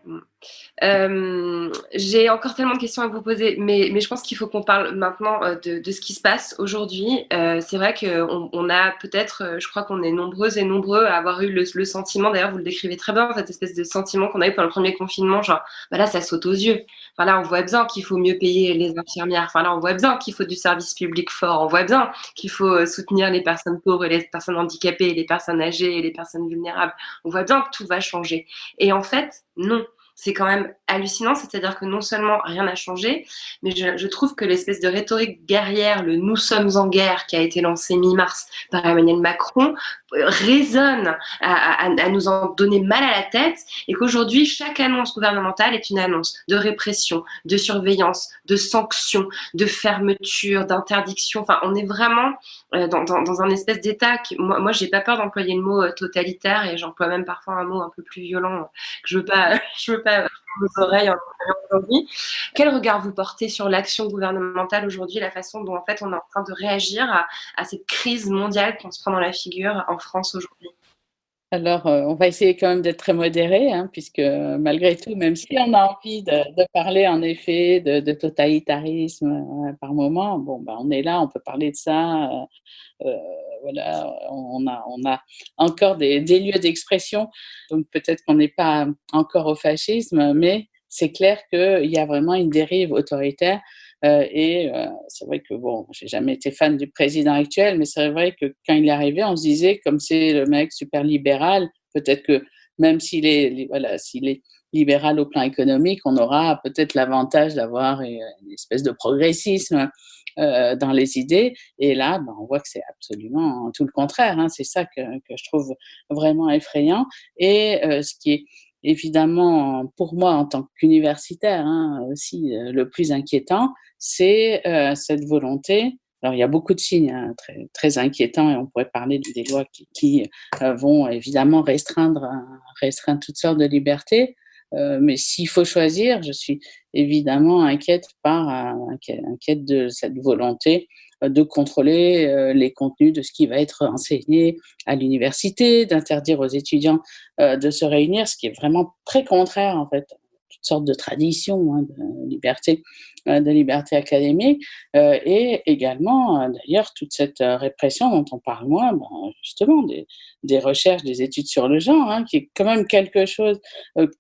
J'ai encore tellement de questions à vous poser, mais je pense qu'il faut qu'on parle maintenant de ce qui se passe aujourd'hui. C'est vrai qu'on a peut-être, je crois qu'on est nombreuses et nombreux à avoir eu le sentiment, d'ailleurs vous le décrivez très bien, cette espèce de sentiment qu'on a eu pendant le premier confinement, genre bah là ça saute aux yeux. Enfin là on voit bien qu'il faut mieux payer les infirmières, enfin là on voit bien qu'il faut du service public fort, on voit bien qu'il faut soutenir les personnes pauvres et les personnes handicapées, et les personnes âgées et les personnes vulnérables. On voit bien que tout va changer. Et en fait, non. C'est quand même hallucinant, c'est-à-dire que non seulement rien n'a changé, mais je trouve que l'espèce de rhétorique guerrière, le « nous sommes en guerre » qui a été lancé mi-mars par Emmanuel Macron, résonne à nous en donner mal à la tête, et qu'aujourd'hui, chaque annonce gouvernementale est une annonce de répression, de surveillance, de sanctions, de fermeture, d'interdiction. Enfin, on est vraiment dans un espèce d'état qui, moi j'ai pas peur d'employer le mot totalitaire, et j'emploie même parfois un mot un peu plus violent que je veux pas vos oreilles aujourd'hui. Quel regard vous portez sur l'action gouvernementale aujourd'hui, la façon dont en fait on est en train de réagir à cette crise mondiale qu'on se prend dans la figure en France aujourd'hui? Alors, on va essayer quand même d'être très modéré, hein, puisque malgré tout, même si on a envie de parler en effet de totalitarisme par moment, bon, bah, on est là, on peut parler de ça. Voilà, on a encore des lieux d'expression, donc peut-être qu'on n'est pas encore au fascisme, mais c'est clair qu'il y a vraiment une dérive autoritaire. C'est vrai que, bon, j'ai jamais été fan du président actuel, mais c'est vrai que quand il est arrivé, on se disait, comme c'est le mec super libéral, peut-être que même s'il est libéral au plan économique, on aura peut-être l'avantage d'avoir une espèce de progressisme dans les idées. Et là, ben, on voit que c'est absolument tout le contraire, hein. C'est ça que je trouve vraiment effrayant. Et ce qui est évidemment, pour moi, en tant qu'universitaire, hein, aussi, le plus inquiétant, c'est cette volonté. Alors, il y a beaucoup de signes, hein, très, très inquiétants, et on pourrait parler des lois qui vont évidemment restreindre toutes sortes de libertés. Mais s'il faut choisir, je suis évidemment inquiète de cette volonté de contrôler les contenus de ce qui va être enseigné à l'université, d'interdire aux étudiants de se réunir, ce qui est vraiment très contraire en fait à toutes sortes de traditions, hein, de liberté académique, et également d'ailleurs toute cette répression dont on parle moins, justement des recherches, des études sur le genre, hein, qui est quand même quelque chose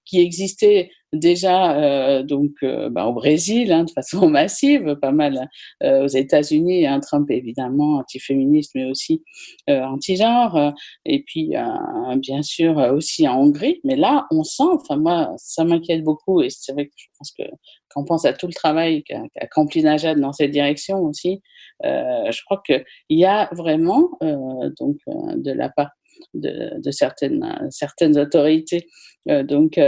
qui existait déjà au Brésil, hein, de façon massive, pas mal aux États-Unis, hein, Trump évidemment antiféministe mais aussi anti-genre, et puis bien sûr aussi en Hongrie. Mais là, on sent, enfin moi, ça m'inquiète beaucoup, et c'est vrai que je pense que quand on pense à tout le travail qu'a accompli Najat dans cette direction aussi, je crois qu'il y a vraiment de la part de certaines autorités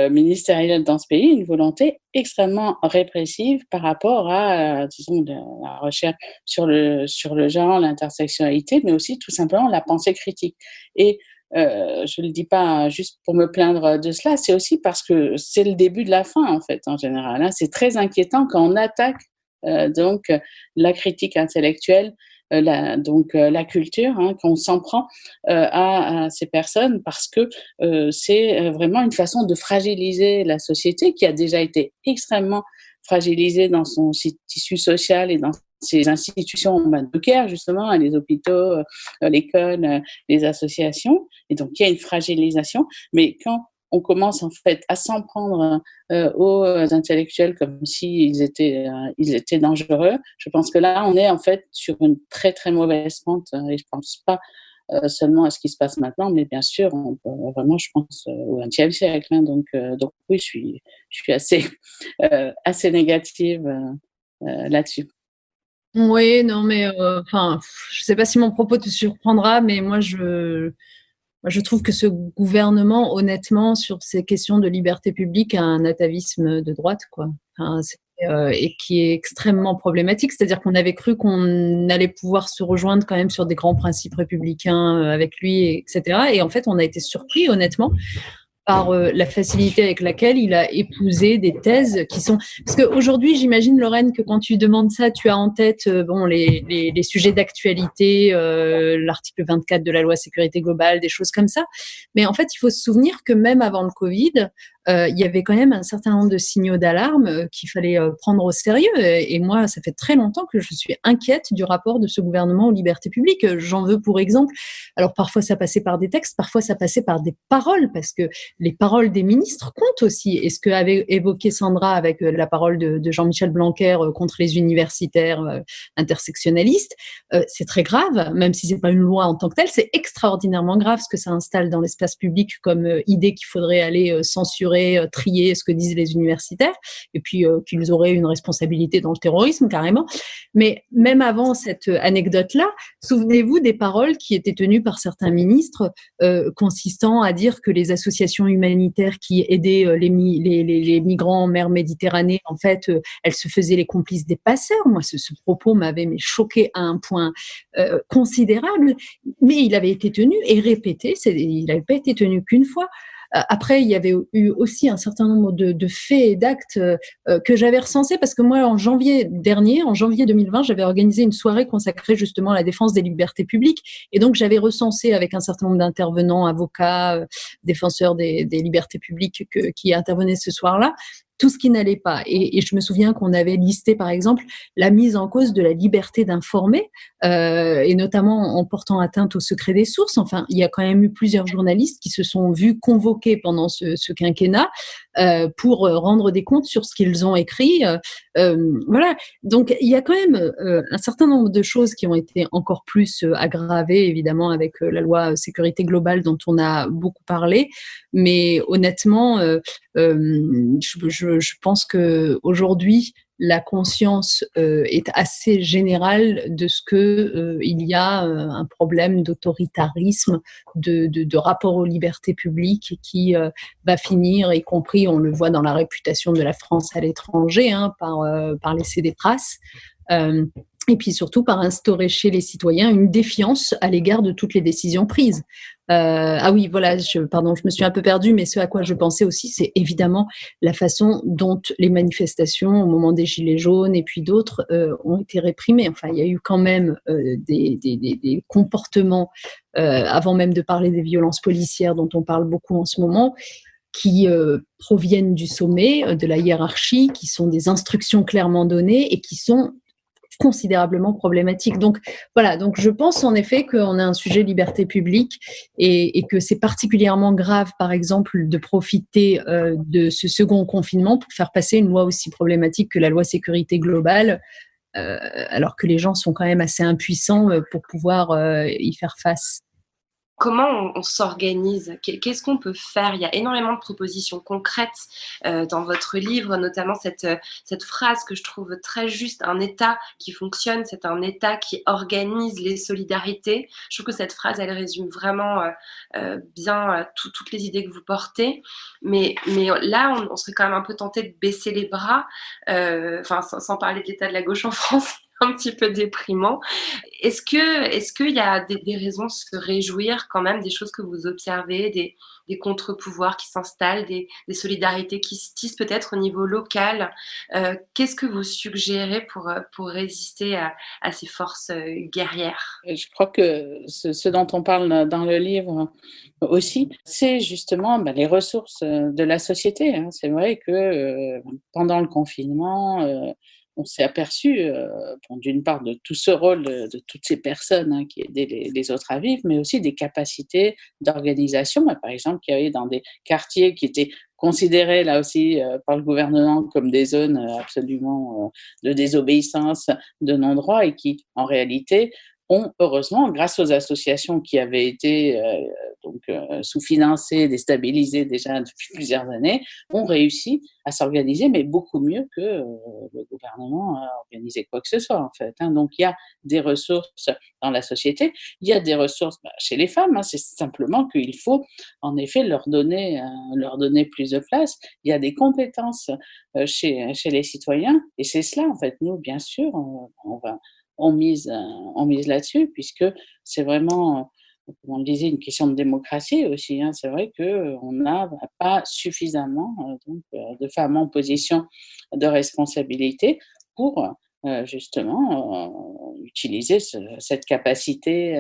ministérielles dans ce pays, une volonté extrêmement répressive par rapport à, disons, la recherche sur le genre, l'intersectionnalité, mais aussi tout simplement la pensée critique. Et je ne le dis pas juste pour me plaindre de cela, c'est aussi parce que c'est le début de la fin, en fait, en général, hein. C'est très inquiétant quand on attaque la critique intellectuelle, la culture, hein, qu'on s'en prend à ces personnes, parce que c'est vraiment une façon de fragiliser la société qui a déjà été extrêmement fragilisée dans son tissu social et dans ses institutions de care, justement, les hôpitaux, l'école, les associations. Et donc, il y a une fragilisation. Mais quand on commence en fait à s'en prendre aux intellectuels comme s'ils étaient dangereux, je pense que là, on est en fait sur une très, très mauvaise pente. Et je ne pense pas seulement à ce qui se passe maintenant, mais bien sûr, vraiment, je pense au XXe siècle. Hein, donc oui, je suis assez négative là-dessus. Oui, non, mais je ne sais pas si mon propos te surprendra, mais moi, je Moi, je trouve que ce gouvernement, honnêtement, sur ces questions de liberté publique, a un atavisme de droite, quoi. Enfin, et qui est extrêmement problématique. C'est-à-dire qu'on avait cru qu'on allait pouvoir se rejoindre quand même sur des grands principes républicains avec lui, etc. Et en fait, on a été surpris, honnêtement, par la facilité avec laquelle il a épousé des thèses qui sont... Parce qu'aujourd'hui, j'imagine, Lorraine, que quand tu demandes ça, tu as en tête les sujets d'actualité, l'article 24 de la loi sécurité globale, des choses comme ça. Mais en fait, il faut se souvenir que même avant le Covid, il y avait quand même un certain nombre de signaux d'alarme qu'il fallait prendre au sérieux. Et moi, ça fait très longtemps que je suis inquiète du rapport de ce gouvernement aux libertés publiques. J'en veux pour exemple, alors parfois ça passait par des textes, parfois ça passait par des paroles, parce que les paroles des ministres comptent aussi. Et ce qu'avait évoqué Sandra avec la parole de Jean-Michel Blanquer contre les universitaires intersectionnalistes, c'est très grave, même si c'est pas une loi en tant que telle, c'est extraordinairement grave ce que ça installe dans l'espace public comme idée qu'il faudrait aller censurer, trier ce que disent les universitaires, et puis qu'ils auraient une responsabilité dans le terrorisme carrément. Mais même avant cette anecdote-là, souvenez-vous des paroles qui étaient tenues par certains ministres consistant à dire que les associations humanitaires qui aidaient les migrants en mer Méditerranée, en fait, elles se faisaient les complices des passeurs. Moi, ce propos m'avait choqué à un point considérable, mais il avait été tenu et répété, il n'avait pas été tenu qu'une fois. Après, il y avait eu aussi un certain nombre de faits et d'actes que j'avais recensés, parce que moi, en janvier 2020, j'avais organisé une soirée consacrée justement à la défense des libertés publiques. Et donc, j'avais recensé avec un certain nombre d'intervenants, avocats, défenseurs des libertés publiques qui intervenaient ce soir-là, tout ce qui n'allait pas. Et je me souviens qu'on avait listé, par exemple, la mise en cause de la liberté d'informer, et notamment en portant atteinte au secret des sources. Enfin, il y a quand même eu plusieurs journalistes qui se sont vus convoqués pendant ce quinquennat pour rendre des comptes sur ce qu'ils ont écrit. Voilà. Donc, il y a quand même un certain nombre de choses qui ont été encore plus aggravées, évidemment, avec la loi sécurité globale dont on a beaucoup parlé. Mais honnêtement, je pense qu'aujourd'hui, la conscience est assez générale de ce que il y a un problème d'autoritarisme, de rapport aux libertés publiques qui va finir, y compris, on le voit dans la réputation de la France à l'étranger, par laisser des traces. Et puis surtout par instaurer chez les citoyens une défiance à l'égard de toutes les décisions prises. Ah oui, voilà, je me suis un peu perdue, mais ce à quoi je pensais aussi, c'est évidemment la façon dont les manifestations au moment des Gilets jaunes et puis d'autres ont été réprimées. Enfin, il y a eu quand même des comportements, avant même de parler des violences policières dont on parle beaucoup en ce moment, qui proviennent du sommet, de la hiérarchie, qui sont des instructions clairement données et qui sont considérablement problématique. Donc voilà, donc je pense en effet qu'on a un sujet liberté publique et que c'est particulièrement grave, par exemple, de profiter de ce second confinement pour faire passer une loi aussi problématique que la loi sécurité globale, alors que les gens sont quand même assez impuissants pour pouvoir y faire face. Comment on s'organise? Qu'est-ce qu'on peut faire? Il y a énormément de propositions concrètes dans votre livre, notamment cette phrase que je trouve très juste, un État qui fonctionne, c'est un État qui organise les solidarités. Je trouve que cette phrase, elle résume vraiment bien toutes les idées que vous portez. Mais là, on serait quand même un peu tenté de baisser les bras, sans parler de l'état de la gauche en France. Un petit peu déprimant. Est-ce qu'il y a des raisons de se réjouir quand même des choses que vous observez, des contre-pouvoirs qui s'installent, des solidarités qui se tissent peut-être au niveau local? Qu'est-ce que vous suggérez pour résister à ces forces guerrières? Je crois que ce dont on parle dans le livre aussi, c'est justement les ressources de la société. C'est vrai que pendant le confinement, on s'est aperçu, d'une part, de tout ce rôle de toutes ces personnes qui aidaient les autres à vivre, mais aussi des capacités d'organisation. Par exemple, qu'il y avait dans des quartiers qui étaient considérés, là aussi, par le gouvernement comme des zones absolument de désobéissance, de non-droit, et qui, en réalité, ont heureusement, grâce aux associations qui avaient été sous-financées, déstabilisées déjà depuis plusieurs années, ont réussi à s'organiser, mais beaucoup mieux que le gouvernement a organisé quoi que ce soit, en fait. Donc, il y a des ressources dans la société, il y a des ressources chez les femmes. C'est simplement qu'il faut, en effet, leur donner plus de place. Il y a des compétences chez les citoyens, et c'est cela, en fait. Nous, bien sûr, on mise là-dessus, puisque c'est vraiment, comme on le disait, une question de démocratie aussi. C'est vrai qu'on n'a pas suffisamment de femmes en position de responsabilité pour justement utiliser cette capacité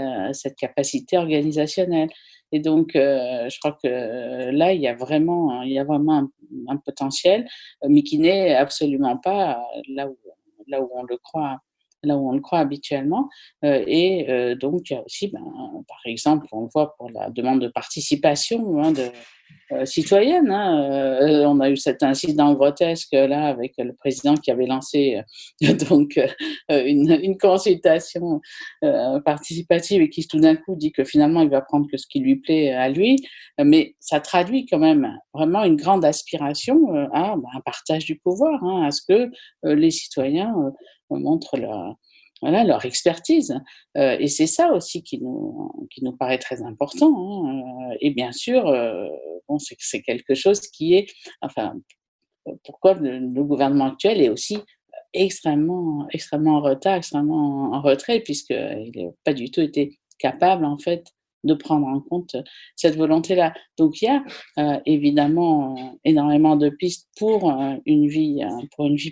organisationnelle. Et donc, je crois que là, il y a vraiment un potentiel, mais qui n'est absolument pas là où on le croit habituellement. Donc, il y a aussi, par exemple, on le voit pour la demande de participation citoyenne. On a eu cet incident grotesque là avec le président qui avait lancé une consultation participative et qui tout d'un coup dit que finalement il va prendre que ce qui lui plaît à lui. Mais ça traduit quand même vraiment une grande aspiration à un partage du pouvoir, à ce que les citoyens montrent leur expertise. Et c'est ça aussi qui nous paraît très important. Et bien sûr, c'est quelque chose qui est, pourquoi le gouvernement actuel est aussi extrêmement en retard, extrêmement en retrait, puisqu'il n'a pas du tout été capable, en fait, de prendre en compte cette volonté-là. Donc, il y a évidemment énormément de pistes pour une vie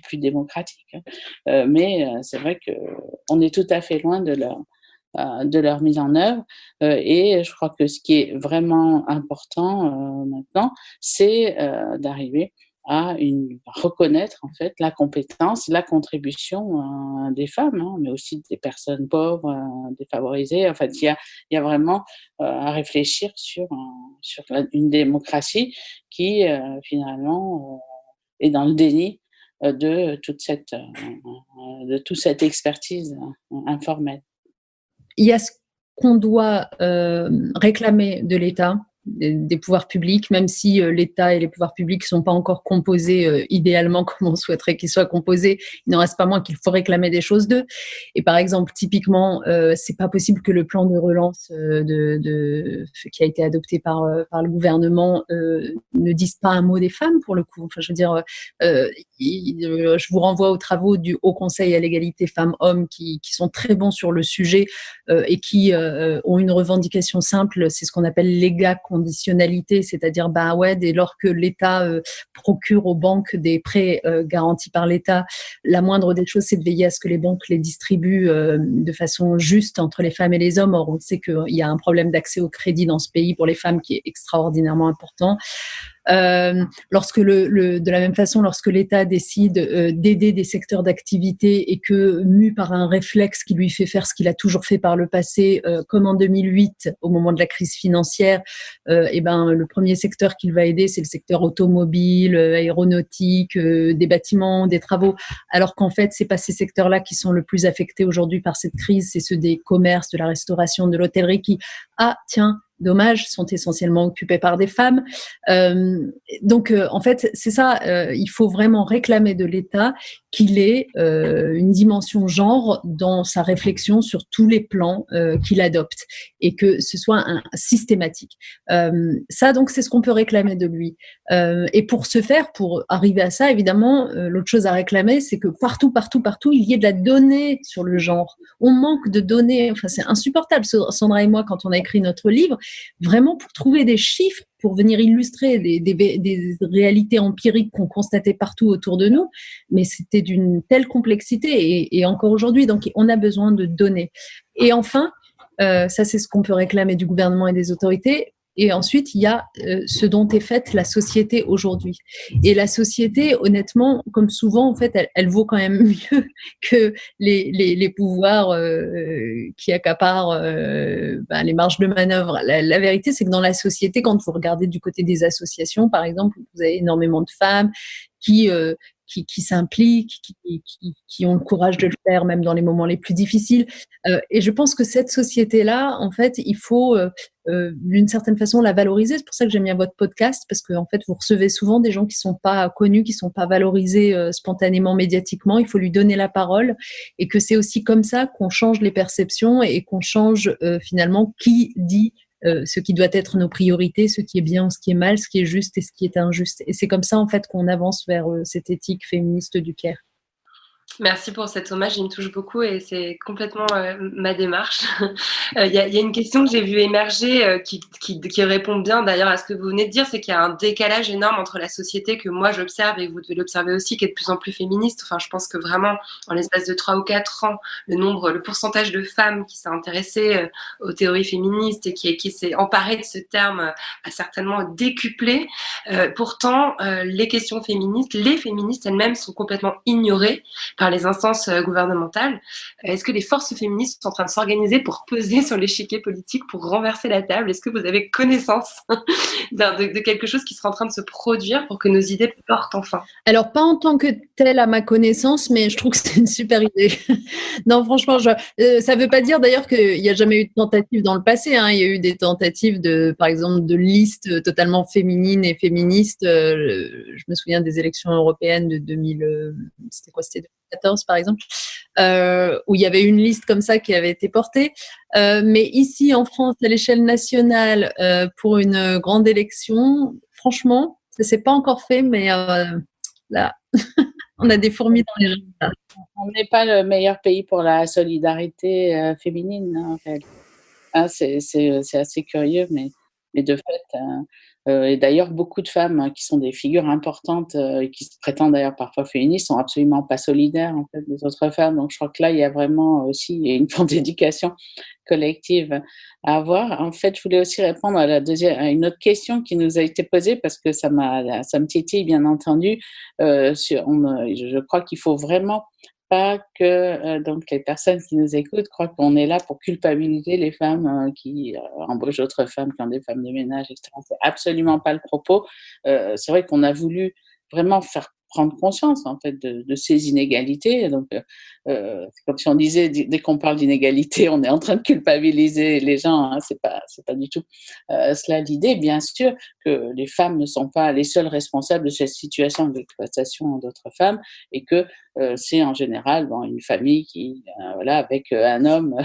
plus démocratique. Mais c'est vrai qu'on est tout à fait loin de leur mise en œuvre. Et je crois que ce qui est vraiment important maintenant, c'est d'arriver à reconnaître en fait la compétence, la contribution des femmes, mais aussi des personnes pauvres, défavorisées. En fait, il y a vraiment à réfléchir sur une démocratie qui finalement est dans le déni de toute cette expertise informelle. Il y a ce qu'on doit réclamer de l'État, des pouvoirs publics, même si l'État et les pouvoirs publics ne sont pas encore composés idéalement comme on souhaiterait qu'ils soient composés, il n'en reste pas moins qu'il faut réclamer des choses d'eux. Et par exemple, typiquement, c'est pas possible que le plan de relance qui a été adopté par le gouvernement ne dise pas un mot des femmes, pour le coup. Enfin, je veux dire, je vous renvoie aux travaux du Haut Conseil à l'égalité femmes-hommes qui sont très bons sur le sujet et qui ont une revendication simple, c'est ce qu'on appelle l'égaconditionnalité, c'est-à-dire dès lors que l'État procure aux banques des prêts garantis par l'État, la moindre des choses, c'est de veiller à ce que les banques les distribuent de façon juste entre les femmes et les hommes. Or, on sait qu'il y a un problème d'accès au crédit dans ce pays pour les femmes qui est extraordinairement important. De la même façon, lorsque l'État décide d'aider des secteurs d'activité et que, mu par un réflexe qui lui fait faire ce qu'il a toujours fait par le passé, comme en 2008, au moment de la crise financière, le premier secteur qu'il va aider, c'est le secteur automobile, aéronautique, des bâtiments, des travaux, alors qu'en fait, c'est pas ces secteurs-là qui sont le plus affectés aujourd'hui par cette crise, c'est ceux des commerces, de la restauration, de l'hôtellerie qui, dommage, sont essentiellement occupés par des femmes. Donc, en fait, c'est ça, il faut vraiment réclamer de l'État qu'il ait une dimension genre dans sa réflexion sur tous les plans qu'il adopte et que ce soit systématique. Ça, donc, c'est ce qu'on peut réclamer de lui. Et pour ce faire, pour arriver à ça, évidemment, l'autre chose à réclamer, c'est que partout, il y ait de la donnée sur le genre. On manque de données. Enfin, c'est insupportable. Sandra et moi, quand on a écrit notre livre, vraiment pour trouver des chiffres, pour venir illustrer des réalités empiriques qu'on constatait partout autour de nous, mais c'était d'une telle complexité et encore aujourd'hui, donc on a besoin de données. Et enfin, ça c'est ce qu'on peut réclamer du gouvernement et des autorités. Et ensuite, il y a ce dont est faite la société aujourd'hui. Et la société, honnêtement, comme souvent, en fait, elle vaut quand même mieux que les pouvoirs qui accaparent les marges de manœuvre. La vérité, c'est que dans la société, quand vous regardez du côté des associations, par exemple, vous avez énormément de femmes qui qui s'impliquent, qui ont le courage de le faire même dans les moments les plus difficiles. Et je pense que cette société-là, en fait, il faut d'une certaine façon la valoriser. C'est pour ça que j'aime bien votre podcast, parce que en fait, vous recevez souvent des gens qui sont pas connus, qui sont pas valorisés spontanément, médiatiquement. Il faut lui donner la parole, et que c'est aussi comme ça qu'on change les perceptions et qu'on change finalement qui dit ce qui doit être nos priorités, ce qui est bien, ce qui est mal, ce qui est juste et ce qui est injuste. Et c'est comme ça, en fait, qu'on avance vers cette éthique féministe du care. Merci pour cet hommage, il me touche beaucoup et c'est complètement ma démarche. Il y a une question que j'ai vue émerger qui répond bien d'ailleurs à ce que vous venez de dire, c'est qu'il y a un décalage énorme entre la société que moi j'observe et vous devez l'observer aussi, qui est de plus en plus féministe. Enfin, je pense que vraiment, en l'espace de 3 ou 4 ans, le pourcentage de femmes qui s'est intéressées aux théories féministes et qui s'est emparée de ce terme a certainement décuplé. Pourtant, les questions féministes, les féministes elles-mêmes sont complètement ignorées par les instances gouvernementales. Est-ce que les forces féministes sont en train de s'organiser pour peser sur l'échiquier politique, pour renverser la table? Est-ce que vous avez connaissance de quelque chose qui sera en train de se produire pour que nos idées portent enfin? Alors, pas en tant que telle à ma connaissance, mais je trouve que c'est une super idée. Non, franchement, ça ne veut pas dire d'ailleurs qu'il n'y a jamais eu de tentative dans le passé. Hein. Il y a eu des tentatives, par exemple, de listes totalement féminines et féministes. Je me souviens des élections européennes de 2000, c'était quoi? C'était 2014, par exemple, où il y avait une liste comme ça qui avait été portée. Mais ici, en France, à l'échelle nationale, pour une grande élection, franchement, ça ne s'est pas encore fait, mais là, on a des fourmis dans les résultats. On n'est pas le meilleur pays pour la solidarité féminine, en fait. C'est assez curieux, mais de fait... et d'ailleurs, beaucoup de femmes qui sont des figures importantes et qui se prétendent d'ailleurs parfois féministes sont absolument pas solidaires en fait des autres femmes. Donc, je crois que là, il y a vraiment aussi une forme d'éducation collective à avoir. En fait, je voulais aussi répondre à une autre question qui nous a été posée parce que ça me titille, bien entendu. Je crois qu'il faut vraiment pas que donc les personnes qui nous écoutent croient qu'on est là pour culpabiliser les femmes qui embauchent d'autres femmes qui ont des femmes de ménage, etc. C'est absolument pas le propos. C'est vrai qu'on a voulu vraiment faire prendre conscience en fait de ces inégalités. Donc, c'est comme si on disait dès qu'on parle d'inégalité, on est en train de culpabiliser les gens. Hein, c'est pas du tout cela l'idée. Bien sûr que les femmes ne sont pas les seules responsables de cette situation d'exploitation d'autres femmes et que c'est en général une famille qui avec un homme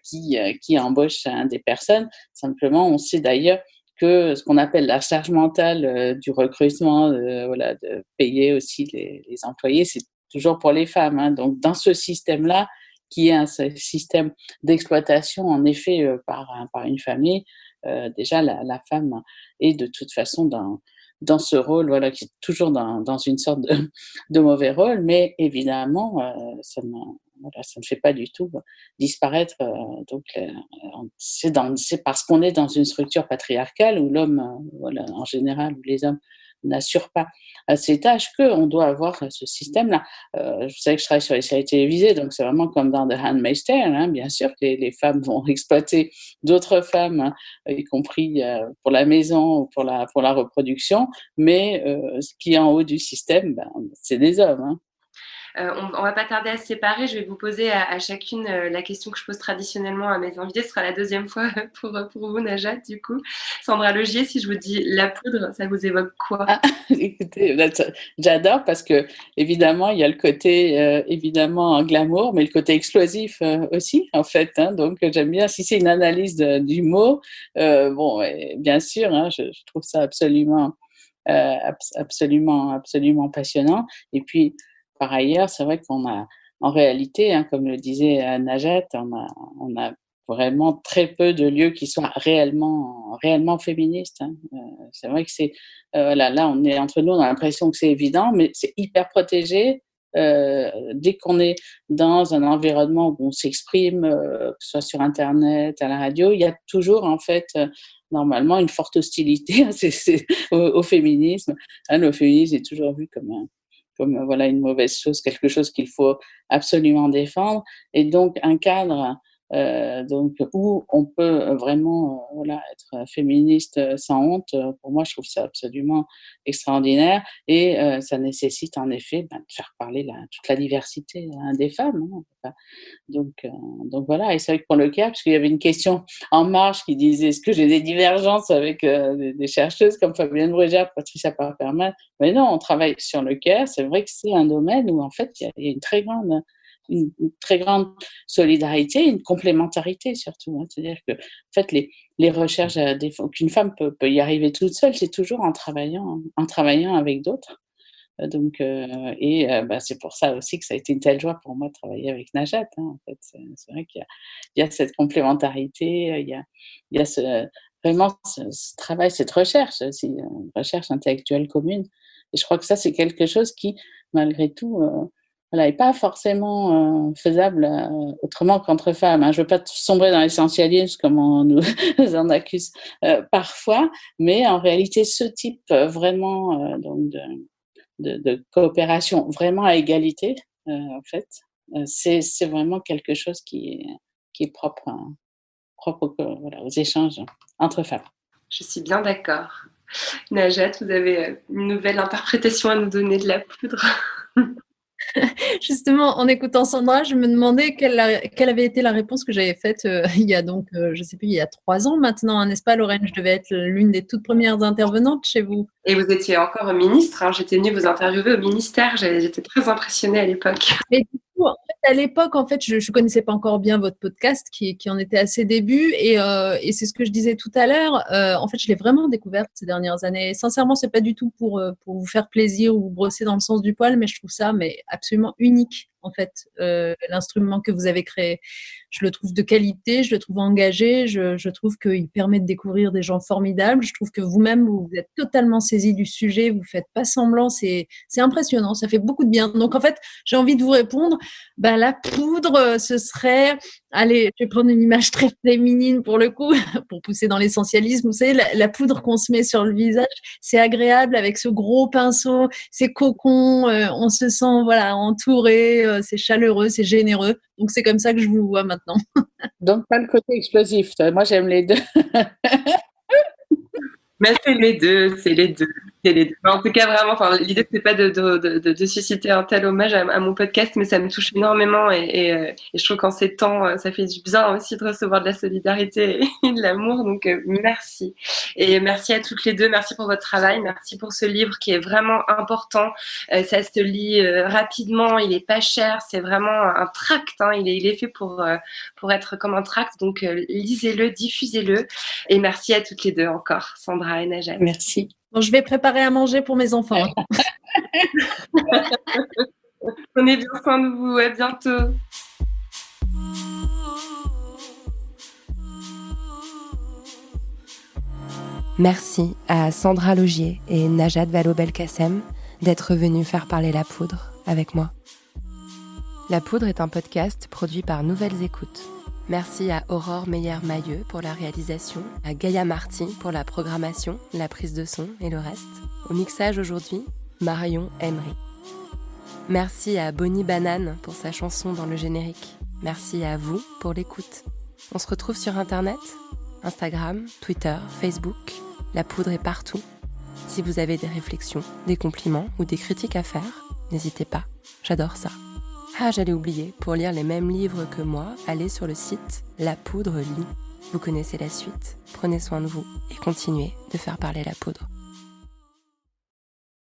qui embauche des personnes. Simplement, on sait d'ailleurs que ce qu'on appelle la charge mentale du recrutement, de payer aussi les employés, c'est toujours pour les femmes. Hein. Donc, dans ce système-là, qui est un système d'exploitation, en effet, par une famille, déjà, la femme est de toute façon dans ce rôle, qui est toujours dans une sorte de mauvais rôle, mais évidemment, ça ne fait pas du tout disparaître. C'est parce qu'on est dans une structure patriarcale où l'homme, en général, où les hommes n'assurent pas ces tâches qu'on doit avoir ce système-là. Je sais que je travaille sur les séries télévisées, donc c'est vraiment comme dans The Handmaid's Tale. Hein, bien sûr que les femmes vont exploiter d'autres femmes, hein, y compris pour la maison ou pour la reproduction, mais ce qui est en haut du système, c'est des hommes. Hein. On va pas tarder à se séparer. Je vais vous poser à chacune la question que je pose traditionnellement à mes invités. Ce sera la deuxième fois pour vous, Najat, du coup. Sandra Logier, si je vous dis la poudre, ça vous évoque quoi? Écoutez, j'adore parce que évidemment, il y a le côté évidemment glamour, mais le côté explosif aussi, en fait. Hein, donc, j'aime bien, si c'est une analyse du mot, bien sûr, hein, je trouve ça absolument passionnant. Et puis, par ailleurs, c'est vrai qu'on a, en réalité, hein, comme le disait Najat, on a vraiment très peu de lieux qui soient réellement féministes. Hein. C'est vrai que c'est là, on est entre nous, on a l'impression que c'est évident, mais c'est hyper protégé. Dès qu'on est dans un environnement où on s'exprime, que ce soit sur Internet, à la radio, il y a toujours en fait normalement une forte hostilité au féminisme. Hein, le féminisme est toujours vu comme une mauvaise chose, quelque chose qu'il faut absolument défendre. Et donc, un cadre Donc où on peut vraiment être féministe sans honte. Pour moi, je trouve ça absolument extraordinaire et ça nécessite en effet de faire parler toute la diversité des femmes. Donc voilà, et c'est vrai que pour le CAIR, parce qu'il y avait une question en marge qui disait est-ce que j'ai des divergences avec des chercheuses comme Fabienne Brugère, Patricia Parperman, mais non, on travaille sur le CAIR. C'est vrai que c'est un domaine où en fait il y a une très grande solidarité, une complémentarité surtout. C'est-à-dire que en fait les recherches qu'une femme peut y arriver toute seule, c'est toujours en travaillant avec d'autres. Donc c'est pour ça aussi que ça a été une telle joie pour moi de travailler avec Najat. En fait, c'est vrai qu'il y a cette complémentarité, il y a vraiment ce travail, cette recherche aussi, une recherche intellectuelle commune. Et je crois que ça, c'est quelque chose qui, malgré tout, n'est pas forcément faisable autrement qu'entre femmes. Je ne veux pas sombrer dans l'essentialisme comme on nous en accuse parfois, mais en réalité, ce type vraiment de coopération vraiment à égalité, en fait, c'est vraiment quelque chose qui est propre aux échanges entre femmes. Je suis bien d'accord. Najat, vous avez une nouvelle interprétation à nous donner de la poudre? Justement, en écoutant Sandra, je me demandais quelle avait été la réponse que j'avais faite il y a donc, je sais plus, il y a 3 ans maintenant, n'est-ce pas, Lorraine? Je devais être l'une des toutes premières intervenantes chez vous. Et vous étiez encore ministre, j'étais venue vous interviewer au ministère, j'étais très impressionnée à l'époque. Mais du coup, en fait, à l'époque, je connaissais pas encore bien votre podcast qui en était à ses débuts et c'est ce que je disais tout à l'heure. En fait, je l'ai vraiment découverte ces dernières années. Sincèrement, c'est pas du tout pour vous faire plaisir ou vous brosser dans le sens du poil, mais je trouve ça absolument unique. En fait, l'instrument que vous avez créé, je le trouve de qualité, je le trouve engagé, je trouve qu'il permet de découvrir des gens formidables. Je trouve que vous-même, vous êtes totalement saisi du sujet, vous faites pas semblant, c'est impressionnant, ça fait beaucoup de bien. Donc en fait, j'ai envie de vous répondre, la poudre, ce serait, allez, je vais prendre une image très féminine pour le coup, pour pousser dans l'essentialisme. Vous savez, la poudre qu'on se met sur le visage, c'est agréable avec ce gros pinceau, c'est cocon, on se sent entouré. C'est chaleureux, c'est généreux. Donc, c'est comme ça que je vous vois maintenant. Donc, pas le côté explosif. Moi, j'aime les deux. Mais c'est les deux. En tout cas, vraiment, l'idée, c'est pas de susciter un tel hommage à mon podcast, mais ça me touche énormément et je trouve qu'en ces temps, ça fait du bien aussi de recevoir de la solidarité et de l'amour. Donc, merci. Et merci à toutes les deux. Merci pour votre travail. Merci pour ce livre qui est vraiment important. Ça se lit rapidement. Il est pas cher. C'est vraiment un tract. Il est fait pour être comme un tract. Donc, lisez-le, diffusez-le. Et merci à toutes les deux encore, Sandra et Najat. Merci. Bon, je vais préparer à manger pour mes enfants. Prenez bien soin de vous. À bientôt. Merci à Sandra Laugier et Najat Vallaud-Belkacem d'être venus faire parler la poudre avec moi. La poudre est un podcast produit par Nouvelles Écoutes. Merci à Aurore Meyer-Mailleux pour la réalisation, à Gaïa Marty pour la programmation, la prise de son et le reste. Au mixage aujourd'hui, Marion Emery. Merci à Bonnie Banane pour sa chanson dans le générique. Merci à vous pour l'écoute. On se retrouve sur Internet, Instagram, Twitter, Facebook. La poudre est partout. Si vous avez des réflexions, des compliments ou des critiques à faire, n'hésitez pas, j'adore ça. Ah, j'allais oublier, pour lire les mêmes livres que moi, allez sur le site La Poudre Lit. Vous connaissez la suite, prenez soin de vous et continuez de faire parler la poudre.